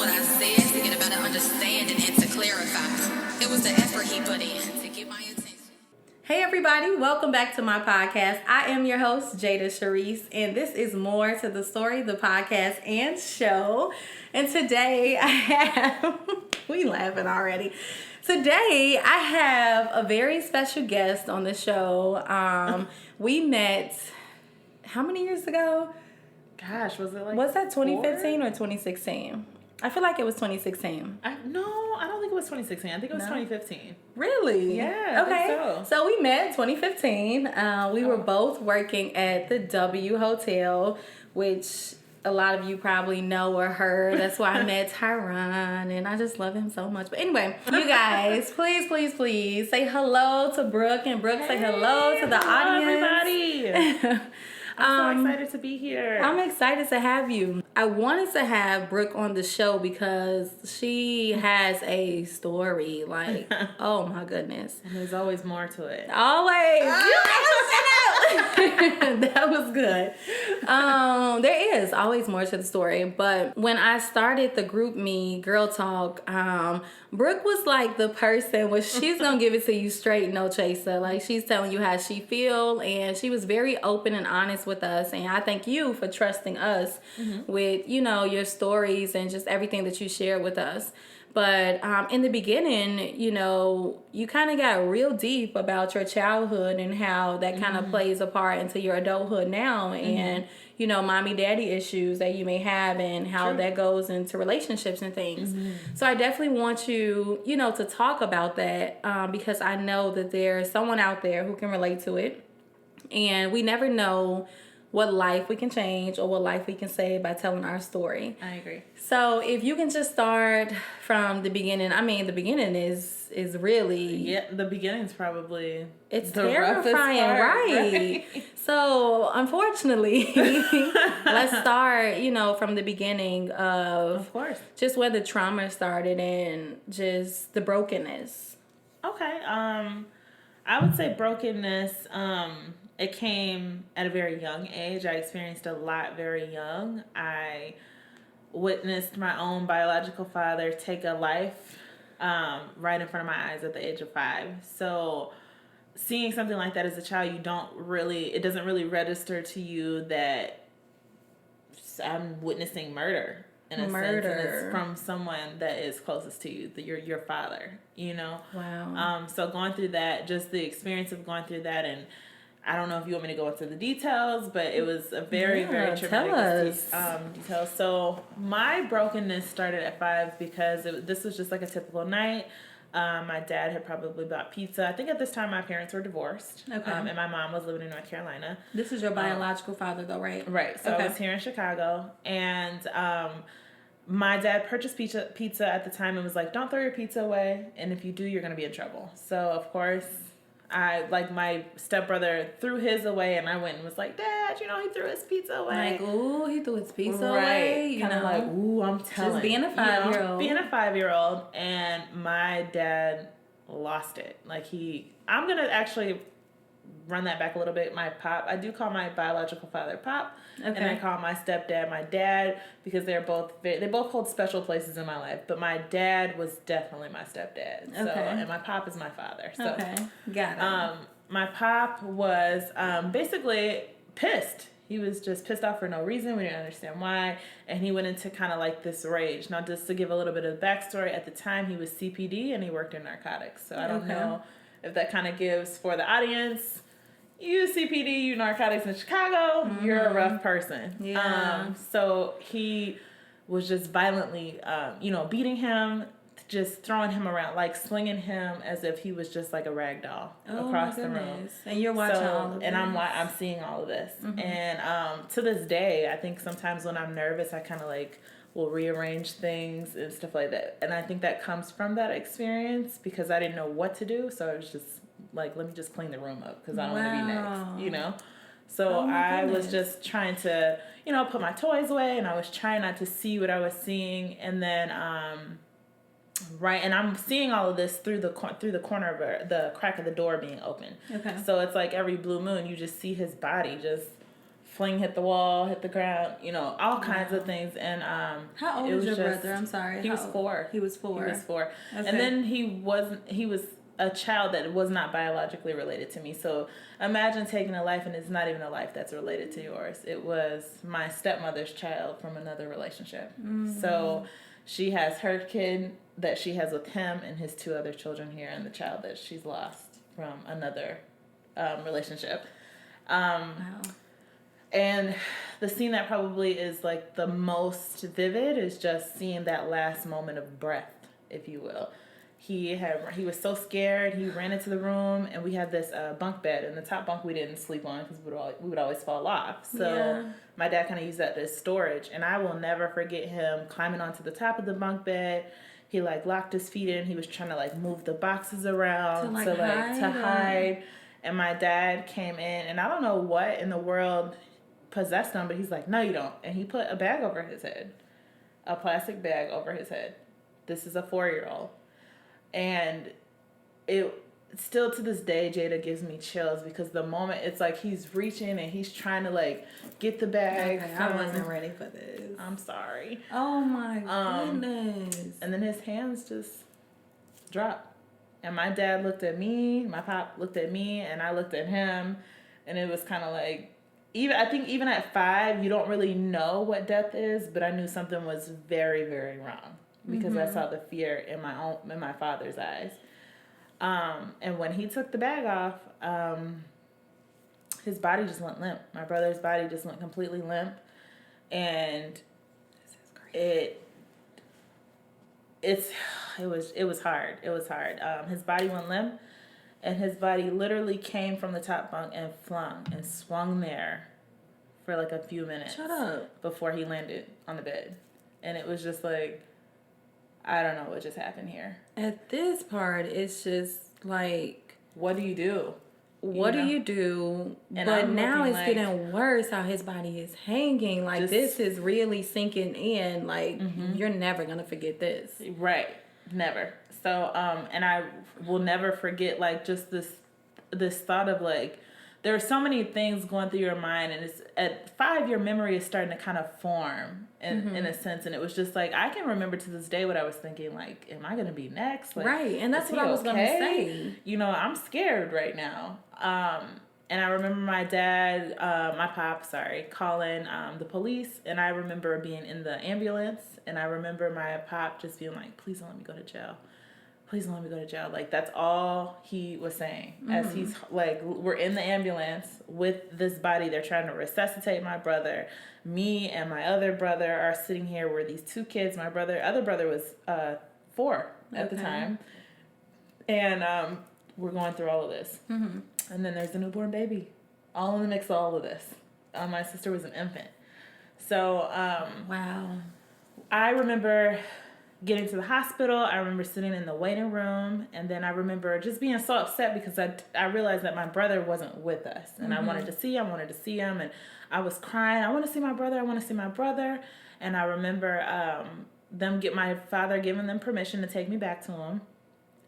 what I said to get a better understanding and to clarify. It was the effort he put in to get my attention. Hey everybody, welcome back to my podcast. I am your host, Jada Sharice, and this is More to the Story, the podcast and show. And today I have, we laughing already. Today I have a very special guest on the show. We met, how many years ago? Gosh, was it like Was that 2015 4? or 2016? I feel like it was 2016. No, I don't think it was 2016. I think it was 2015. Really? Yeah, Okay. I think so. We met in 2015. We were both working at the W Hotel, which a lot of you probably know or heard. That's why I met Tyron, and I just love him so much. But anyway, you guys, please say hello to Brooke, and Brooke say hello to the audience. Everybody. I'm so excited to be here. I'm excited to have you. I wanted to have Brooke on the show because she has a story. Like, oh my goodness. And there's always more to it. Always. That was good. There is always more to the story. But when I started the group me girl talk, Brooke was like the person where she's gonna give it to you straight, no chaser. Like, she's telling you how she feel, and she was very open and honest with us. And I thank you for trusting us with, you know, your stories and just everything that you shared with us. But in the beginning, you know, you kind of got real deep about your childhood and how that kind of plays a part into your adulthood now, and, you know, mommy daddy issues that you may have and how that goes into relationships and things. So I definitely want you, you know, to talk about that because I know that there's someone out there who can relate to it, and we never know what life we can change or what life we can save by telling our story. I agree. So if you can just start from the beginning. I mean, the beginning is really... Yeah, the beginning's probably... It's the terrifying, part, right? So, unfortunately, let's start, you know, from the beginning of course, just where the trauma started and just the brokenness. Okay. I would say brokenness... it came at a very young age. I experienced a lot very young. I witnessed my own biological father take a life right in front of my eyes at the age of 5. So seeing something like that as a child, it doesn't really register to you that I'm witnessing murder in a sense, and it's from someone that is closest to you, your father, you know? Wow. So going through that, just the experience of going through that, and I don't know if you want me to go into the details, but it was a very traumatic detail. So my brokenness started at 5 because this was just like a typical night. My dad had probably bought pizza. I think at this time my parents were divorced. Okay. And my mom was living in North Carolina. This is your biological father though, right? Right. So I was here in Chicago, and my dad purchased pizza at the time and was like, "Don't throw your pizza away, and if you do, you're going to be in trouble." So of course, my stepbrother threw his away, and I went and was like, "Dad, you know, he threw his pizza away." Like, ooh, he threw his pizza away. Kind of like, ooh, I'm telling. Just being a 5-year-old. Being a 5-year-old, and my dad lost it. Like I'm going to actually run that back a little bit. My pop, I do call my biological father Pop, and I call my stepdad my dad because they both hold special places in my life. But my dad was definitely my stepdad. So, and my pop is my father. So, got it. My pop was basically pissed. He was just pissed off for no reason. We didn't understand why. And he went into kind of like this rage. Now, just to give a little bit of backstory, at the time he was CPD and he worked in narcotics. So I don't know if that kind of gives for the audience. You CPD, you narcotics in Chicago, you're a rough person. Yeah. So he was just violently, beating him, just throwing him around, like slinging him as if he was just like a rag doll across the room. And you're watching all of this. And I'm seeing all of this. And to this day, I think sometimes when I'm nervous, I kind of like will rearrange things and stuff like that. And I think that comes from that experience because I didn't know what to do. So I was just like, let me just clean the room up because I don't want to be next, you know? So I was just trying to, put my toys away, and I was trying not to see what I was seeing. And then, and I'm seeing all of this through the corner of the crack of the door being open. Okay. So it's like every blue moon, you just see his body just fling hit the wall, hit the ground, you know, all kinds of things. And how old was your brother? I'm sorry. He was 4. He was 4. He was 4. Okay. And then he was a child that was not biologically related to me. So imagine taking a life and it's not even a life that's related to yours. It was my stepmother's child from another relationship. So she has her kid that she has with him and his 2 other children here, and the child that she's lost from another relationship. Wow. And the scene that probably is like the most vivid is just seeing that last moment of breath, if you will. He was so scared. He ran into the room, and we had this bunk bed, and the top bunk we didn't sleep on because we would always fall off. So my dad kind of used that as storage, and I will never forget him climbing onto the top of the bunk bed. He like locked his feet in. He was trying to like move the boxes around to hide. And my dad came in, and I don't know what in the world possessed him, but he's like, "No, you don't." And he put a bag over his head, a plastic bag over his head. This is a 4-year-old. And it still to this day, Jada, gives me chills because the moment it's like he's reaching and he's trying to like get the bag. Okay, I wasn't ready for this. I'm sorry. Oh my goodness. And then his hands just dropped. And my dad looked at me, my pop looked at me, and I looked at him. And it was kind of like, I think even at 5, you don't really know what death is, but I knew something was very, very wrong. Because I saw the fear in my father's eyes. And when he took the bag off, his body just went limp. My brother's body just went completely limp. And it was hard. It was hard. His body went limp, and his body literally came from the top bunk and swung there for like a few minutes. Shut up. Before he landed on the bed. And it was just like, I don't know what just happened here. At this part, it's just like, what do you do? What do you do? And but I'm now it's like, getting worse how his body is hanging. Like, this is really sinking in. Like, you're never going to forget this. Right. Never. So, and I will never forget, like, just this thought of, like, there are so many things going through your mind, and it's at 5, your memory is starting to kind of form in a sense. And it was just like, I can remember to this day what I was thinking, like, am I going to be next? Like, right. And that's what I was going to say. You know, I'm scared right now. And I remember my dad, my pop, calling the police. And I remember being in the ambulance. And I remember my pop just being like, please don't let me go to jail. Please don't let me go to jail. Like, that's all he was saying. As he's, like, we're in the ambulance with this body. They're trying to resuscitate my brother. Me and my other brother are sitting here. We're these 2 kids. My other brother was 4 at the time. And we're going through all of this. And then there's a newborn baby. All in the mix of all of this. My sister was an infant. So, wow. I remember getting to the hospital. I remember sitting in the waiting room, and then I remember just being so upset because I realized that my brother wasn't with us, and I wanted to see him, and I was crying. I want to see my brother. And I remember my father giving them permission to take me back to him,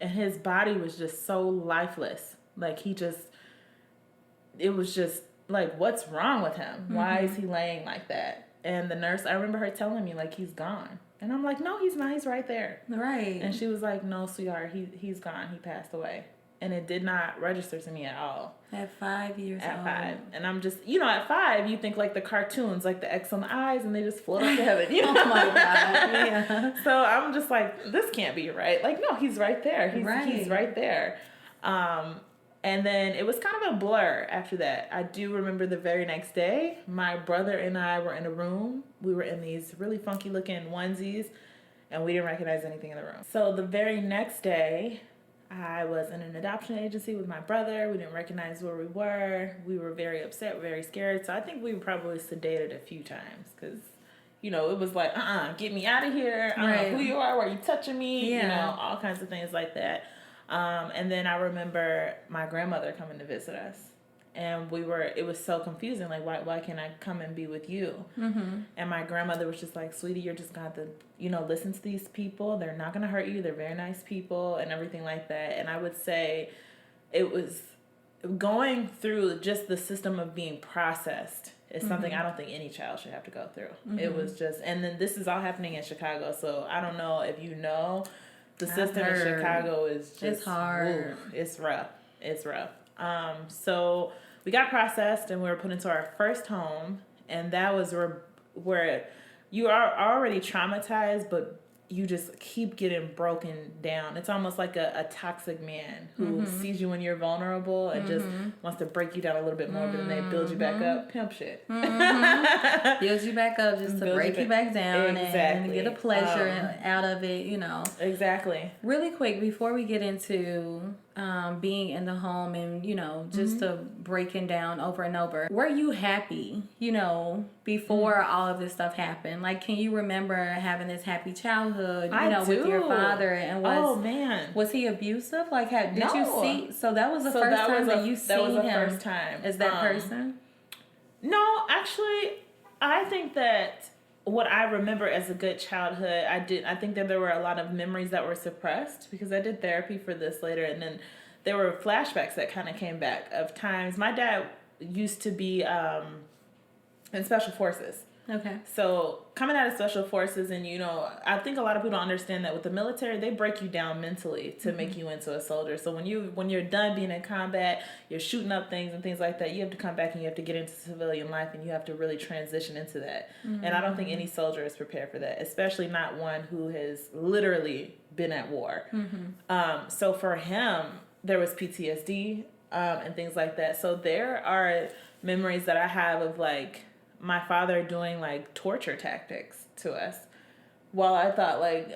and his body was just so lifeless. Like, it was just like, what's wrong with him? Why is he laying like that? And the nurse, I remember her telling me, like, he's gone. And I'm like, no, he's not. He's right there. Right. And she was like, no, sweetheart, he's gone. He passed away. And it did not register to me at all. At 5 years old. At 5. And I'm just, at 5, you think like the cartoons, like the X on the eyes, and they just float up to heaven. Oh my God. Yeah. So I'm just like, this can't be right. Like, no, he's right there. He's right there. And then it was kind of a blur after that. I do remember the very next day, my brother and I were in a room. We were in these really funky looking onesies, and we didn't recognize anything in the room. So the very next day, I was in an adoption agency with my brother. We didn't recognize where we were. We were very upset, very scared. So I think we were probably sedated a few times because, it was like, get me out of here. I don't know who you are. Why are you touching me? Yeah. All kinds of things like that. And then I remember my grandmother coming to visit us, and it was so confusing. Like, why can't I come and be with you? And my grandmother was just like, sweetie, you're just going to have to, listen to these people. They're not going to hurt you. They're very nice people and everything like that. And I would say it was going through just the system of being processed is something I don't think any child should have to go through. It was just, and then this is all happening in Chicago. So I don't know if you know, the system in Chicago is just, it's hard. Ooh, it's rough. It's rough. So we got processed and we were put into our first home, and that was where you are already traumatized, but you just keep getting broken down. It's almost like a toxic man who sees you when you're vulnerable and just wants to break you down a little bit more, but then they build you back up. Pimp shit. Build you back up just to break you back down and get a pleasure out of it, you know. Exactly. Really quick, before we get into being in the home and, you know, just to breaking down over and over, were you happy, you know, before all of this stuff happened? Like, can you remember having this happy childhood, you know, with your father? And was he abusive? Like, did you see? So that was the first time that you seen him first time as that person? No, actually, I think that what I remember as a good childhood, I think that there were a lot of memories that were suppressed because I did therapy for this later, and then there were flashbacks that kind of came back of times. My dad used to be in special forces. Okay. So coming out of special forces, and you know, I think a lot of people don't understand that with the military, they break you down mentally to make you into a soldier. So when you're done being in combat, you're shooting up things and things like that, you have to come back and you have to get into civilian life, and you have to really transition into that. And I don't think any soldier is prepared for that, especially not one who has literally been at war. So for him, there was PTSD and things like that. So there are memories that I have of like my father doing like torture tactics to us. Well, I thought like,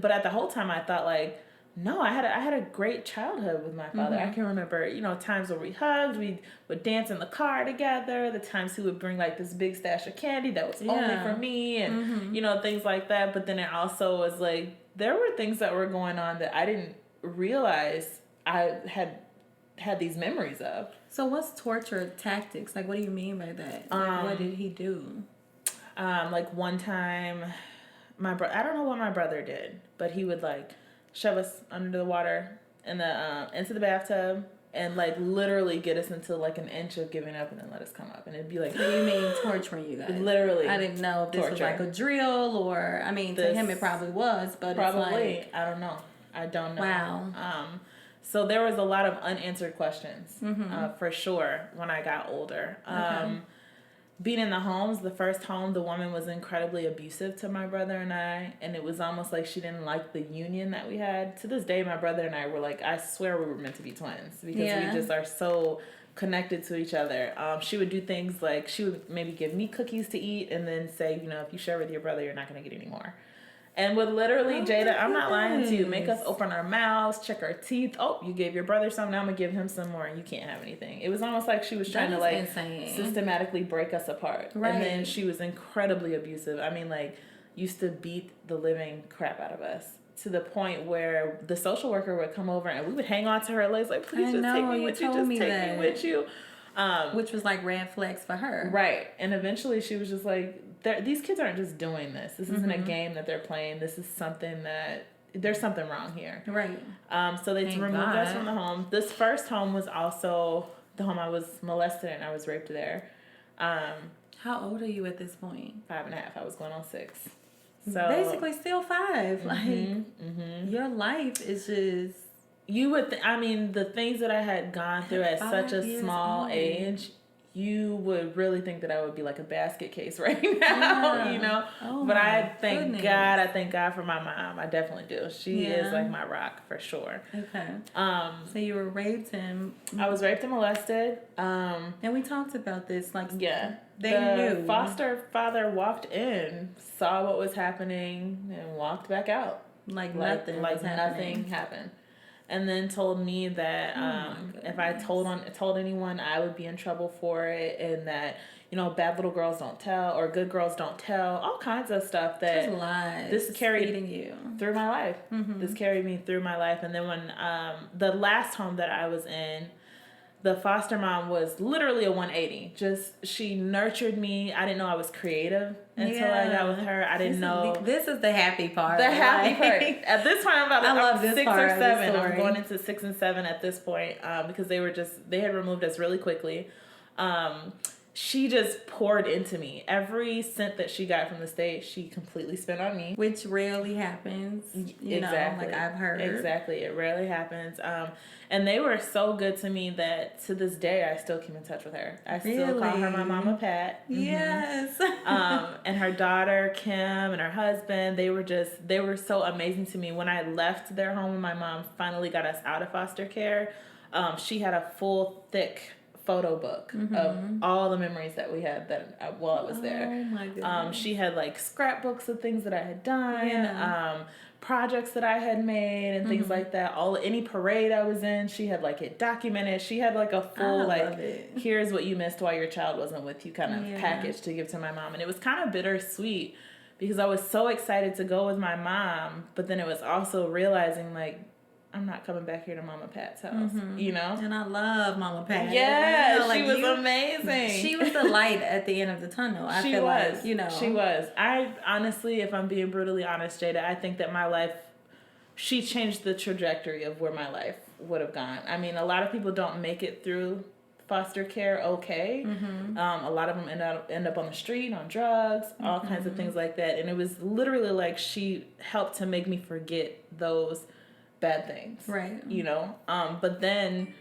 but at the whole time I thought like, no, I had a great childhood with my father. I can remember, you know, times where we hugged, we would dance in the car together, the times he would bring like this big stash of candy that was only for me, and you know, things like that. But then it also was like, there were things that were going on that I didn't realize I had these memories of. So what's torture tactics? Like, what do you mean by that? Like, what did he do? Like one time, I don't know what my brother did, but he would like shove us under the water in the into the bathtub and like literally get us into like an inch of giving up and then let us come up, and it'd be like, so you mean torturing you guys? Literally. I didn't know if this was like a drill, or I mean, to him it probably was, but probably it's like, I don't know. Wow. So there was a lot of unanswered questions, for sure, when I got older. Being in the homes, the first home, the woman was incredibly abusive to my brother and I, and it was almost like she didn't like the union that we had. To this day, my brother and I were like, I swear we were meant to be twins, because we just are so connected to each other. She would do things like, she would maybe give me cookies to eat and then say, you know, if you share with your brother, you're not going to get any more. And would literally, Jada, I'm not lying to you, make us open our mouths, check our teeth. Oh, you gave your brother some, now I'm going to give him some more, and you can't have anything. It was almost like she was trying to like systematically break us apart. Right. And then she was incredibly abusive. I mean, like, used to beat the living crap out of us, to the point where the social worker would come over and we would hang on to her legs like, please just take me with you, just take me with you. Which was like red flags for her. Right. And eventually she was just like, these kids aren't just doing this. This isn't a game that they're playing. This is something that, there's something wrong here. Right. So they removed us from the home. This first home was also the home I was molested in. I was raped there. How old are you at this point? 5.5. I was going on 6. So basically still 5. Like, your life is just... You would, I mean, the things that I had gone through at such a small age, you would really think that I would be like a basket case right now, you know? Oh, but I thank God for my mom. I definitely do. She is like my rock for sure. Okay. So you were raped and... I was raped and molested. And we talked about this, like... Yeah. They knew. The foster father walked in, saw what was happening, and walked back out. Like nothing happened. And then told me that if I told anyone, I would be in trouble for it, and that, you know, bad little girls don't tell, or good girls don't tell, all kinds of stuff that just lies. This carried you through my life. This carried me through my life. And then when the last home that I was in, the foster mom was literally a 180. Just, she nurtured me. I didn't know I was creative until I got with her. I didn't know. This is the happy part. The happy part. At this point, I'm 6 or 7. I'm going into 6 and 7 at this point, because they had removed us really quickly. she just poured into me. Every cent that she got from the state, she completely spent on me. Which rarely happens. You Exactly. know, like I've heard. Exactly. It rarely happens. And they were so good to me that to this day, I still keep in touch with her. I still call her my Mama Pat. Yes. And her daughter, Kim, and her husband, they were so amazing to me. When I left their home and my mom finally got us out of foster care, she had a full, thick photo book of all the memories that we had while I was there. Oh my goodness. She had like scrapbooks of things that I had done, projects that I had made and things like that. Any parade I was in, she had like it documented. She had like a full here's what you missed while your child wasn't with you kind of package to give to my mom. And it was kind of bittersweet because I was so excited to go with my mom, but then it was also realizing like, I'm not coming back here to Mama Pat's house, you know? And I love Mama Pat. Yeah, you know, she was amazing. She was the light at the end of the tunnel. I feel like, you know. She was. I honestly, if I'm being brutally honest, Jada, I think that my life, she changed the trajectory of where my life would have gone. I mean, a lot of people don't make it through foster care okay. A lot of them end up on the street, on drugs, all kinds of things like that. And it was literally like she helped to make me forget those bad things, right? You know, but then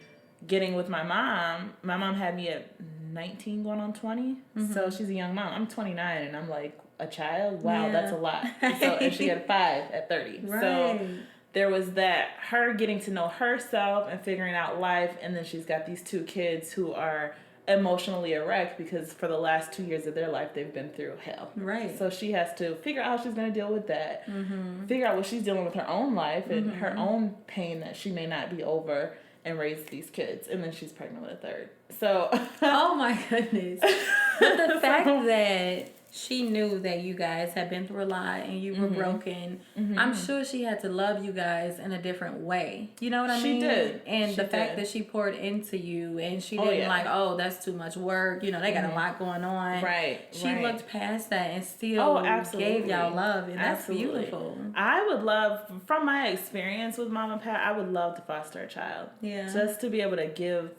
getting with my mom had me at 19 going on 20, so she's a young mom. I'm 29 and I'm like a child. Wow, that's a lot. So and she had 5 at 30, right. So there was that, her getting to know herself and figuring out life, and then she's got these 2 kids who are emotionally a wreck because for the last 2 years of their life they've been through hell. Right. So she has to figure out how she's going to deal with that. Figure out what she's dealing with her own life and her own pain that she may not be over, and raise these kids. And then she's pregnant with a 3rd. So oh my goodness. But the fact that she knew that you guys had been through a lot and you were broken, I'm sure she had to love you guys in a different way. You know what I mean? She did. And the fact that she poured into you and she didn't like, oh, that's too much work. You know, they got a lot going on. Right. She looked past that and still gave y'all love. And that's beautiful. I would love, from my experience with Mama Pat, I would love to foster a child. Yeah. Just to be able to give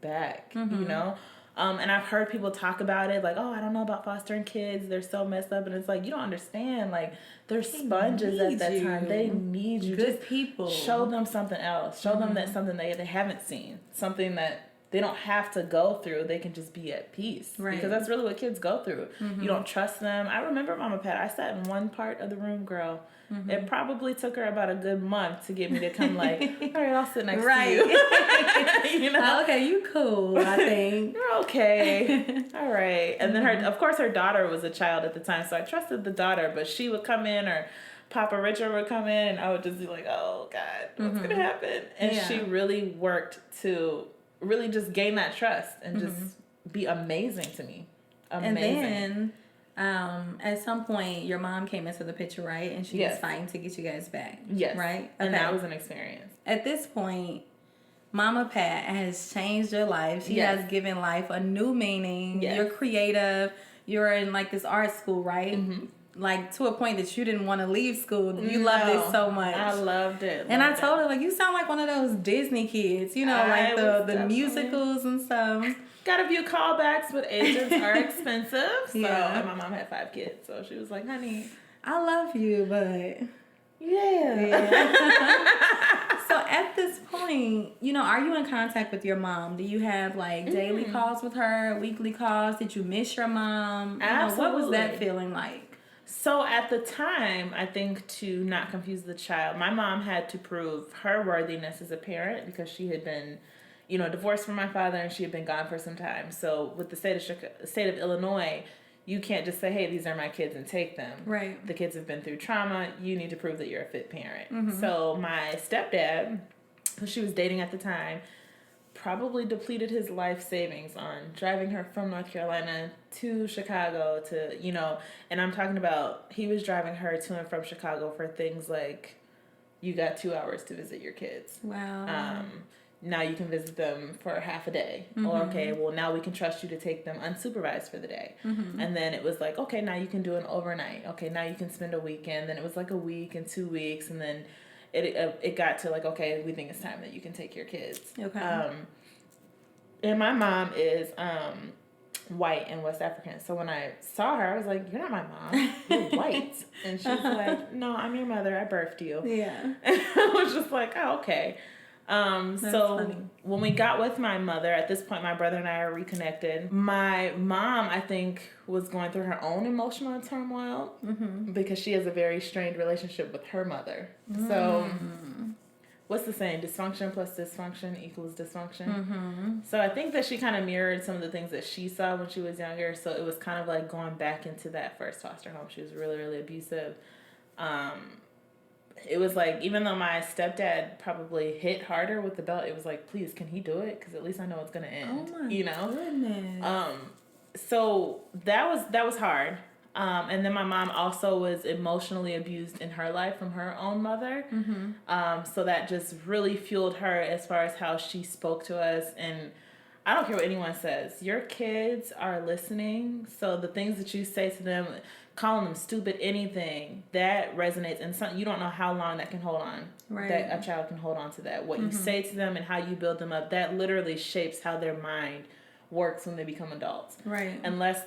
back, you know? And I've heard people talk about it like, oh, I don't know about fostering kids. They're so messed up. And it's like, you don't understand. Like, they're sponges at that time. They need you. Good Just people. Show them something else. Show them that something they haven't seen. Something that they don't have to go through. They can just be at peace. Right. Because that's really what kids go through. You don't trust them. I remember Mama Pat. I sat in one part of the room, girl. It probably took her about a good month to get me to come like, all right, I'll sit next to you. You know? Okay, you cool, I think. You're okay. All right. And then of course her daughter was a child at the time, so I trusted the daughter, but she would come in, or Papa Richard would come in, and I would just be like, oh God, what's going to happen? And she really worked to really just gain that trust and just be amazing to me. Amazing. And then at some point your mom came into the picture, right? And she was fighting to get you guys back. Yes. Right? Okay. And that was an experience. At this point, Mama Pat has changed your life. She has given life a new meaning. You're creative. You're in like this art school, right? Like to a point that you didn't want to leave school. You loved it so much. I loved it. And I told her, like, you sound like one of those Disney kids, you know, like the musicals and stuff. Got a few callbacks, but agents are expensive. So, and my mom had 5 kids, so she was like, honey, I love you, but yeah. So at this point, you know, are you in contact with your mom? Do you have like daily calls with her, weekly calls? Did you miss your mom? Absolutely. What was that feeling like? So at the time, I think to not confuse the child, my mom had to prove her worthiness as a parent because she had been, you know, divorced from my father and she had been gone for some time. So with the state of Illinois, you can't just say, hey, these are my kids and take them. Right. The kids have been through trauma. You need to prove that you're a fit parent. So my stepdad, who she was dating at the time, probably depleted his life savings on driving her from North Carolina to Chicago to, you know, and I'm talking about he was driving her to and from Chicago for things like, you got 2 hours to visit your kids. Wow. Now you can visit them for half a day. Or, okay, well, now we can trust you to take them unsupervised for the day. And then it was like, okay, now you can do an overnight. Okay, now you can spend a weekend. Then it was like a week and 2 weeks. And then it got to like, okay, we think it's time that you can take your kids. Okay. And my mom is white and West African. So when I saw her, I was like, "You're not my mom. You're white." And she's like, "No, I'm your mother. I birthed you." Yeah. And I was just like, "Oh, okay." So funny. when we got with my mother, at this point, my brother and I are reconnected. My mom, I think, was going through her own emotional turmoil because she has a very strained relationship with her mother. So what's the saying? Dysfunction plus dysfunction equals dysfunction. So I think that she kind of mirrored some of the things that she saw when she was younger. So it was kind of like going back into that first foster home. She was really, really abusive. It was like, even though my stepdad probably hit harder with the belt, it was like, please, can he do it? Because at least I know it's going to end. Oh my goodness. So that was hard. And then my mom also was emotionally abused in her life from her own mother. So that just really fueled her as far as how she spoke to us. And I don't care what anyone says. Your kids are listening. So the things that you say to them, calling them stupid, anything, that resonates. And you don't know how long that can hold on. Right. That a child can hold on to that. What you say to them and how you build them up, that literally shapes how their mind works when they become adults. Right. Unless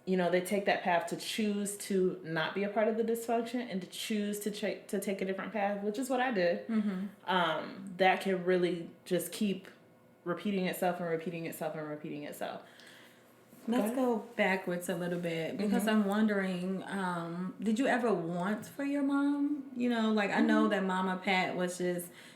you know, they take that path to choose to not be a part of the dysfunction and to choose to take a different path, which is what I did. That can really just keep repeating itself and repeating itself and repeating itself. Let's go backwards a little bit because I'm wondering, did you ever want for your mom? You know, like I know that Mama Pat was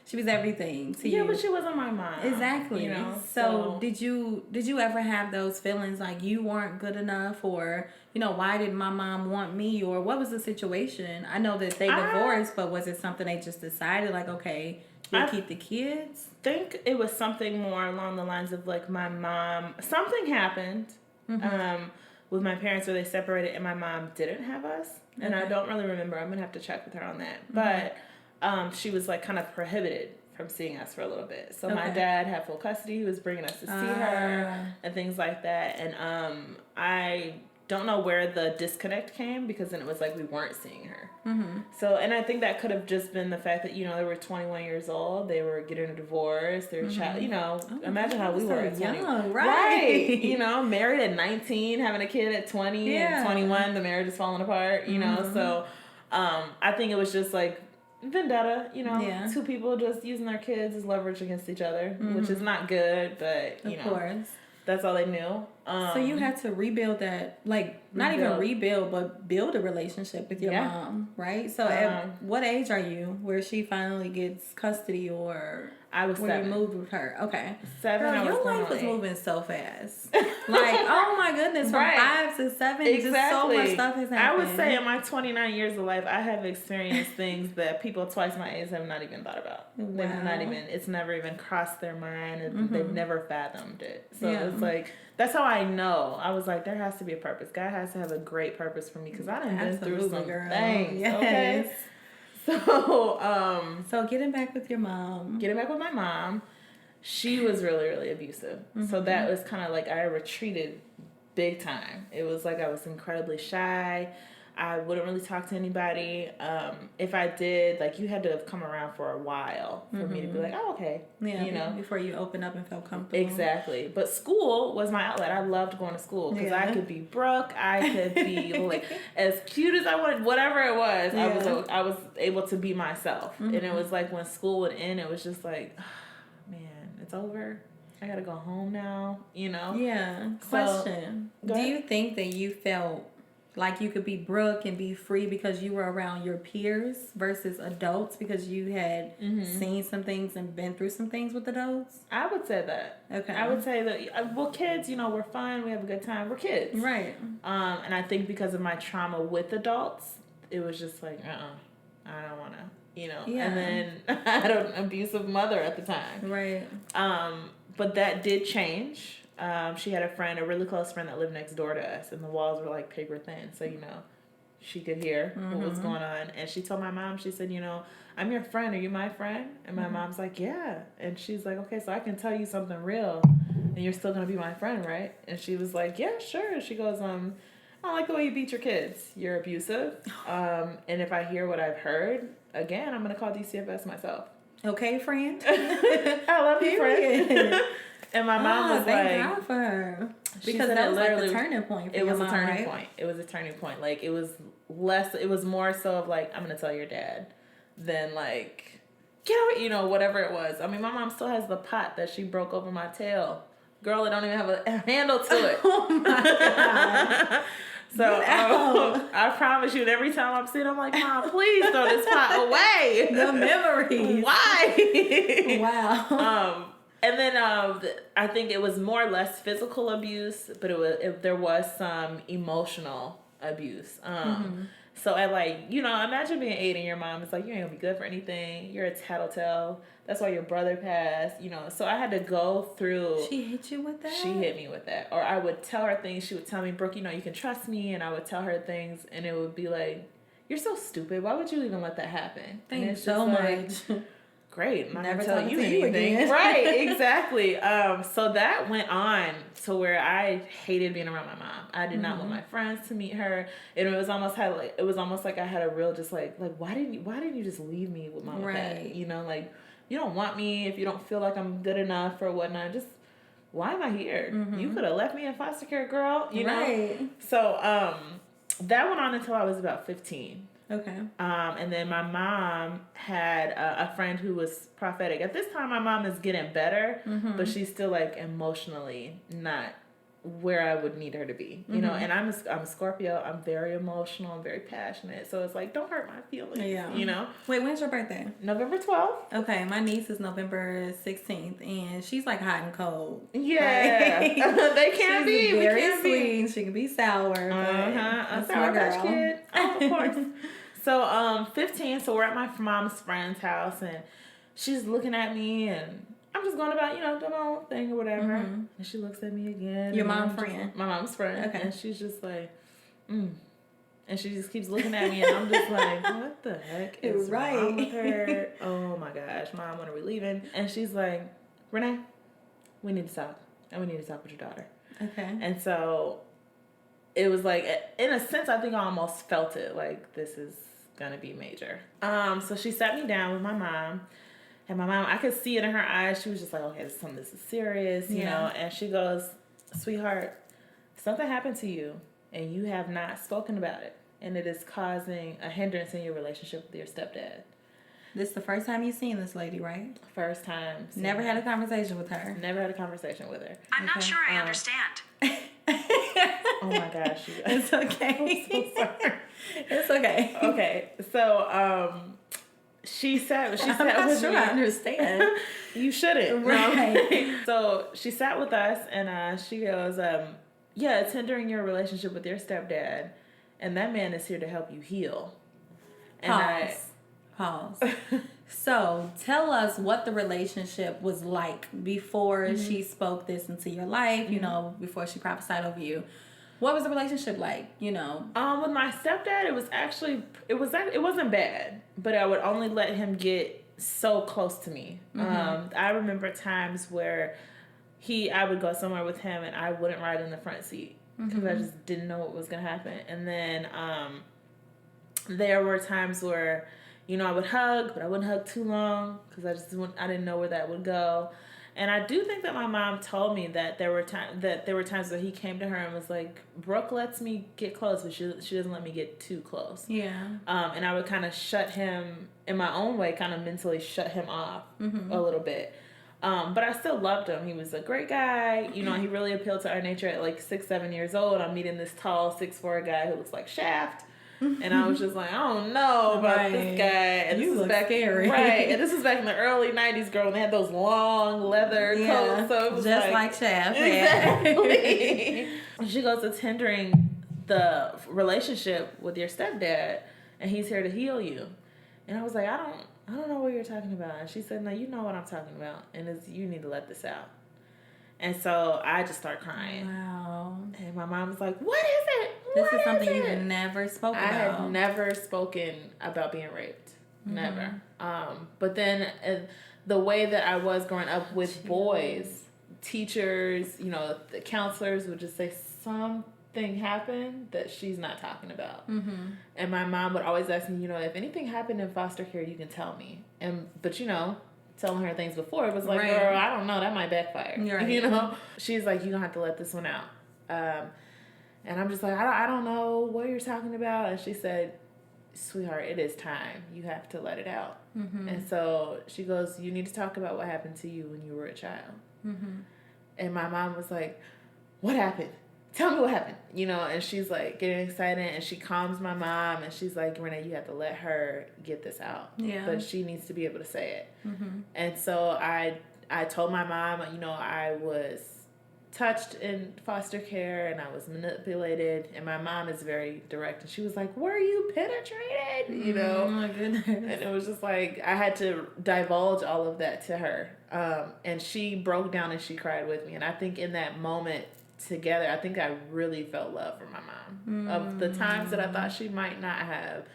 she was everything to you. Yeah, but she wasn't my mom. Exactly. You know, so did you ever have those feelings like you weren't good enough, or you know, why did my mom want me, or what was the situation? I know that they divorced, but was it something they just decided like, okay, you'll keep the kids? I think it was something more along the lines of like my mom. Something happened. With my parents where they separated and my mom didn't have us. And I don't really remember. I'm going to have to check with her on that. But she was like kind of prohibited from seeing us for a little bit. So my dad had full custody. He was bringing us to see her and things like that. And I don't know where the disconnect came because then it was like we weren't seeing her. So, and I think that could have just been the fact that, you know, they were 21 years old. They were getting a divorce. Their child, you know, imagine how we were at 20. Young, right. You know, married at 19, having a kid at 20 and 21, the marriage is falling apart, you know. So, I think it was just like vendetta, you know, two people just using their kids as leverage against each other, which is not good, but, you know. Of course. That's all they knew. So you had to rebuild that, like, not even rebuild, but build a relationship with your mom, right? So at what age are you where she finally gets custody, or I was 7. You moved with her? Okay. 7, Girl, your life was moving so fast. Like, oh my goodness, from 5 to 7, just so much stuff has happened. I would say in my 29 years of life, I have experienced things that people twice my age have not even thought about. Wow. They've not even, it's never even crossed their mind, and they've never fathomed it. So it's like, that's how I know. I was like, there has to be a purpose. God has to have a great purpose for me because I done been through some things. Yes. Okay. So getting back with your mom. Getting back with my mom, she was really, really abusive. So that was kind of like I retreated big time. It was like I was incredibly shy. I wouldn't really talk to anybody. If I did, like, you had to have come around for a while for me to be like, oh, okay. Yeah, you know, before you open up and felt comfortable. Exactly. But school was my outlet. I loved going to school because I could be Brooke. I could be like as cute as I wanted, whatever it was. I was able to be myself. And it was like when school would end, it was just like, oh, man, it's over. I gotta go home now. You know. Yeah. Question: do you think that you felt like you could be Brooke and be free because you were around your peers versus adults because you had seen some things and been through some things with adults? I would say that. Okay. I would say that, well, kids, you know, we're fun. We have a good time. We're kids. Right. And I think because of my trauma with adults, it was just like, I don't want to, you know. Yeah. And then I had an abusive mother at the time. Right. But that did change. She had a really close friend that lived next door to us, and the walls were like paper thin, so, you know, she could hear what was going on. And she told my mom, she said, you know, I'm your friend. Are you my friend? And my mom's like, yeah. And she's like, okay, so I can tell you something real, and you're still going to be my friend, right? And she was like, yeah, sure. And she goes, I don't like the way you beat your kids. You're abusive. And if I hear what I've heard, again, I'm going to call DCFS myself. Okay, friend. I love you, friend. And my mom was thank like, God for her. Because that was like the turning point for your mom, right? It was a turning point. Like, it was more so of like, I'm going to tell your dad than like, get out, you know, whatever it was. I mean, my mom still has the pot that she broke over my tail. Girl, it don't even have a handle to it. Oh my God. So I promise you, every time I'm sitting, I'm like, Mom, please throw this pot away. The memories. Why? Wow. And then I think it was more or less physical abuse, but there was some emotional abuse. So I like, you know, imagine being 8 and your mom is like, you ain't gonna be good for anything. You're a tattletale. That's why your brother passed, you know. So I had to go through. She hit you with that? She hit me with that. Or I would tell her things. She would tell me, Brooke, you know, you can trust me. And I would tell her things. And it would be like, you're so stupid. Why would you even let that happen? Thanks so much. Great. I'm not Never going to tell you anything. Again. Right, exactly. So that went on to where I hated being around my mom. I did not want my friends to meet her. And it was almost like I had a real just like why didn't you just leave me with Mama Pat? You know, like, you don't want me if you don't feel like I'm good enough or whatnot. Just, why am I here? You could have left me in foster care, girl. You know? So that went on until I was about 15. Okay. And then my mom had a friend who was prophetic. At this time, my mom is getting better, but she's still like emotionally not where I would need her to be, you know. And I'm a Scorpio. I'm very emotional. I'm very passionate. So it's like, don't hurt my feelings. Yeah. You know. Wait, when's your birthday? November 12th. Okay, my niece is November 16th, and she's like hot and cold. Yeah, they can be very sweet. She can be sour. A sour patch kid. Oh, of course. So 15. So we're at my mom's friend's house, and she's looking at me, and I'm just going about, you know, doing my own thing or whatever. And she looks at me again. Your mom's friend? My mom's friend. Okay. And she's just like, And she just keeps looking at me, and I'm just like, what the heck is wrong with her? Oh my gosh, Mom, when are we leaving? And she's like, Renee, we need to talk. And we need to talk with your daughter. Okay. And so it was like, in a sense, I think I almost felt it. Like, this is going to be major. So she sat me down with my mom. And my mom, I could see it in her eyes. She was just like, okay, this is serious, you know. And she goes, sweetheart, something happened to you, and you have not spoken about it. And it is causing a hindrance in your relationship with your stepdad. This is the first time you've seen this lady, right? First time. Never had a conversation with her. Never had a conversation with her. I'm not sure I understand. Oh my gosh. You guys. It's okay. I'm so sorry. It's okay. Okay. So, she sat with me. I understand. You shouldn't. Right. So she sat with us, and she goes, yeah, it's hindering your relationship with your stepdad, and that man is here to help you heal. And Pause. So tell us what the relationship was like before she spoke this into your life, you know, before she prophesied over you. What was the relationship like, you know? With my stepdad, it wasn't bad, but I would only let him get so close to me. I remember times where I would go somewhere with him and I wouldn't ride in the front seat because I just didn't know what was going to happen. And then there were times where, you know, I would hug, but I wouldn't hug too long because I didn't know where that would go. And I do think that my mom told me that there were times where he came to her and was like, Brooke lets me get close, but she doesn't let me get too close. Yeah. And I would kind of shut him, in my own way, kind of mentally shut him off a little bit. But I still loved him. He was a great guy. You know, he really appealed to our nature at like 6, 7 years old. I'm meeting this tall 6'4" guy who looks like Shaft. And I was just like, I don't know about this guy. And you this was back scary. Right. And this was back in the early 90s, girl, when they had those long leather coats. So it was just like Shaft. Exactly. She goes, it's hindering the relationship with your stepdad, and he's here to heal you. And I was like, I don't know what you're talking about. And she said, no, you know what I'm talking about. And you need to let this out. And so I just started crying. Wow. And my mom was like, what is it? This is something you've never spoken about. I had never spoken about being raped. Never. But then the way that I was growing up with boys, teachers, you know, the counselors would just say something happened that she's not talking about. And my mom would always ask me, you know, if anything happened in foster care, you can tell me. But, you know, telling her things before, it was like, girl, I don't know, that might backfire. Right. You know? She's like, you're going to have to let this one out. And I'm just like, I don't know what you're talking about. And she said, sweetheart, it is time. You have to let it out. And so she goes, you need to talk about what happened to you when you were a child. And my mom was like, what happened? Tell me what happened. You know, and she's like getting excited, and she calms my mom, and she's like, Renee, you have to let her get this out. Yeah. But she needs to be able to say it. And so I told my mom, you know, I was touched in foster care and I was manipulated, and my mom is very direct, and she was like, were you penetrated? You know? Oh my goodness. And it was just like, I had to divulge all of that to her. And she broke down and she cried with me. And I think in that moment together, I think I really felt love for my mom. Of the times that I thought she might not have,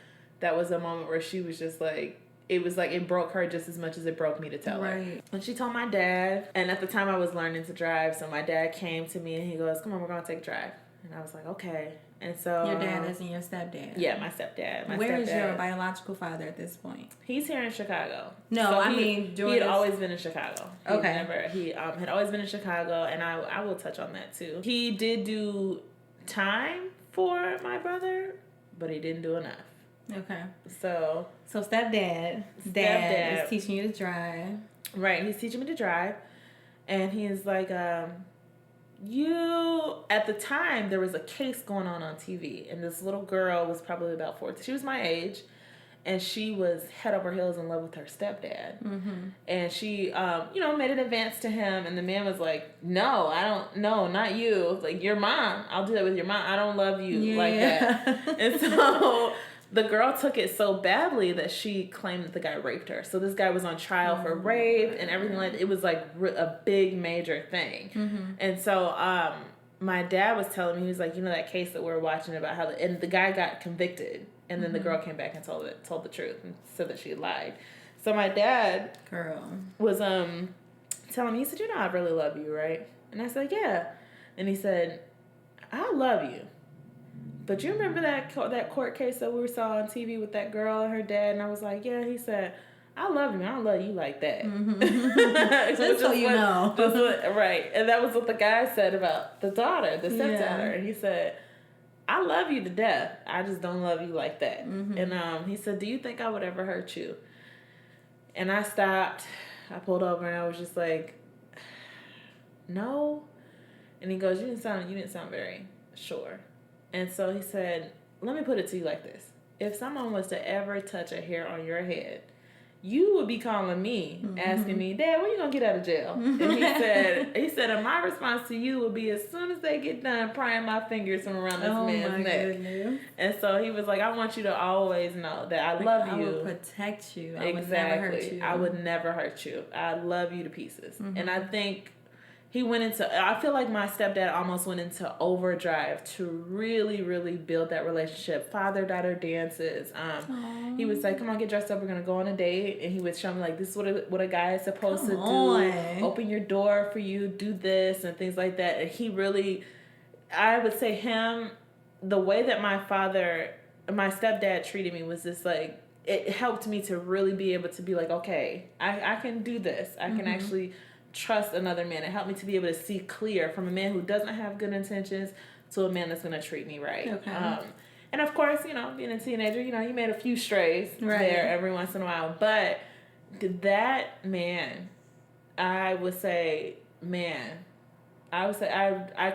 that was a moment where she was just like, it was like it broke her just as much as it broke me to tell her. And she told my dad, and at the time I was learning to drive, so my dad came to me and he goes, come on, we're going to take a drive. And I was like, okay. And so... Your dad is your stepdad? Yeah, my stepdad. Where is your biological father at this point? He's here in Chicago. No, so he had always been in Chicago. Okay. He had always been in Chicago, and I will touch on that too. He did do time for my brother, but he didn't do enough. Okay. So stepdad is teaching you to drive. Right, he's teaching me to drive, and he's like, you, at the time, there was a case going on TV, and this little girl was probably about 14. She was my age, and she was head over heels in love with her stepdad. And she, made an advance to him, and the man was like, no, not you. Like, your mom. I'll do that with your mom. I don't love you like that. And so... The girl took it so badly that she claimed that the guy raped her. So this guy was on trial for rape and everything like that. It was like a big major thing. And so my dad was telling me, he was like, you know that case that we're watching about how and the guy got convicted, and then the girl came back and told the truth and said that she lied. So my dad was telling me, he said, you know I really love you, right? And I said, yeah. And he said, I love you. But you remember that court case that we saw on TV with that girl and her dad? And I was like, yeah. He said, I love you. I don't love you like that. Just so you know. Right. And that was what the guy said about the daughter, the stepdaughter. And he said, I love you to death. I just don't love you like that. And he said, do you think I would ever hurt you? And I stopped. I pulled over and I was just like, no. And he goes, you didn't sound very sure. And so he said, let me put it to you like this. If someone was to ever touch a hair on your head, you would be calling me, asking me, Dad, when you going to get out of jail? And he said, and my response to you would be, as soon as they get done prying my fingers from around this man's neck. Goodness. And so he was like, I want you to always know that I love you. I would protect you. I would never hurt you. I would never hurt you. I love you to pieces. And I think... I feel like my stepdad almost went into overdrive to really, really build that relationship. Father-daughter dances. He was like, come on, get dressed up. We're going to go on a date. And he would show me, like, this is what a guy is supposed to do. Open your door for you, do this, and things like that. And he really, I would say the way that my stepdad treated me was just like, it helped me to really be able to be like, okay, I can do this. I can actually... trust another man. It helped me to be able to see clear from a man who doesn't have good intentions to a man that's going to treat me right. Okay. And of course, being a teenager, you made a few strays there every once in a while. But that man, I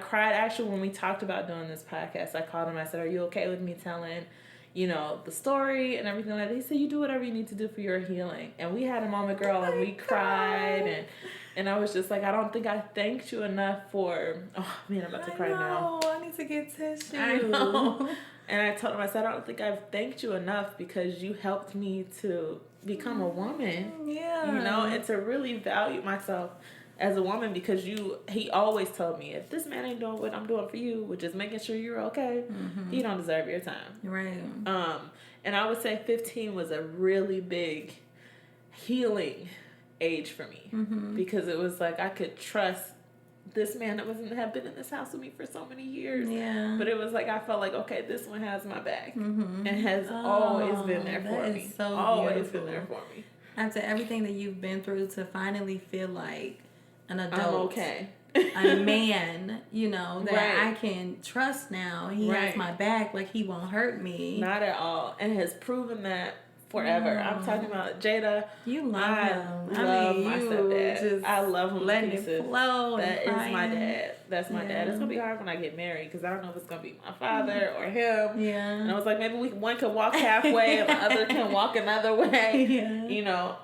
cried actually when we talked about doing this podcast. I called him. I said, are you okay with me telling the story and everything like that? He said, you do whatever you need to do for your healing. And we had a moment, girl, and we cried, and I was just like, I don't think I thanked you enough for... Oh, man, I'm about to cry now. I need to get tissue. I know. And I told him, I said, I don't think I've thanked you enough because you helped me to become a woman. Yeah. And to really value myself as a woman, because he always told me, if this man ain't doing what I'm doing for you, which is making sure you're okay, he don't deserve your time. Right. And I would say 15 was a really big healing age for me, because it was like I could trust this man that have been in this house with me for so many years. Yeah. But it was like I felt like, okay, this one has my back and has always been there for me. So always beautiful. Been there for me. After everything that you've been through, to finally feel like an adult. I'm okay. a man, you know, that Right. I can trust now. He Right. has my back, like he won't hurt me. Not at all. And has proven that forever. I'm talking about Jada. You love I him. love my you stepdad. just I love him. letting pieces. it flow. That and is my crying. dad. That's my dad. It's gonna be hard when I get married because I don't know if it's gonna be my father or him. Yeah. And I was like, maybe one can walk halfway and the other can walk another way. Yeah. You know.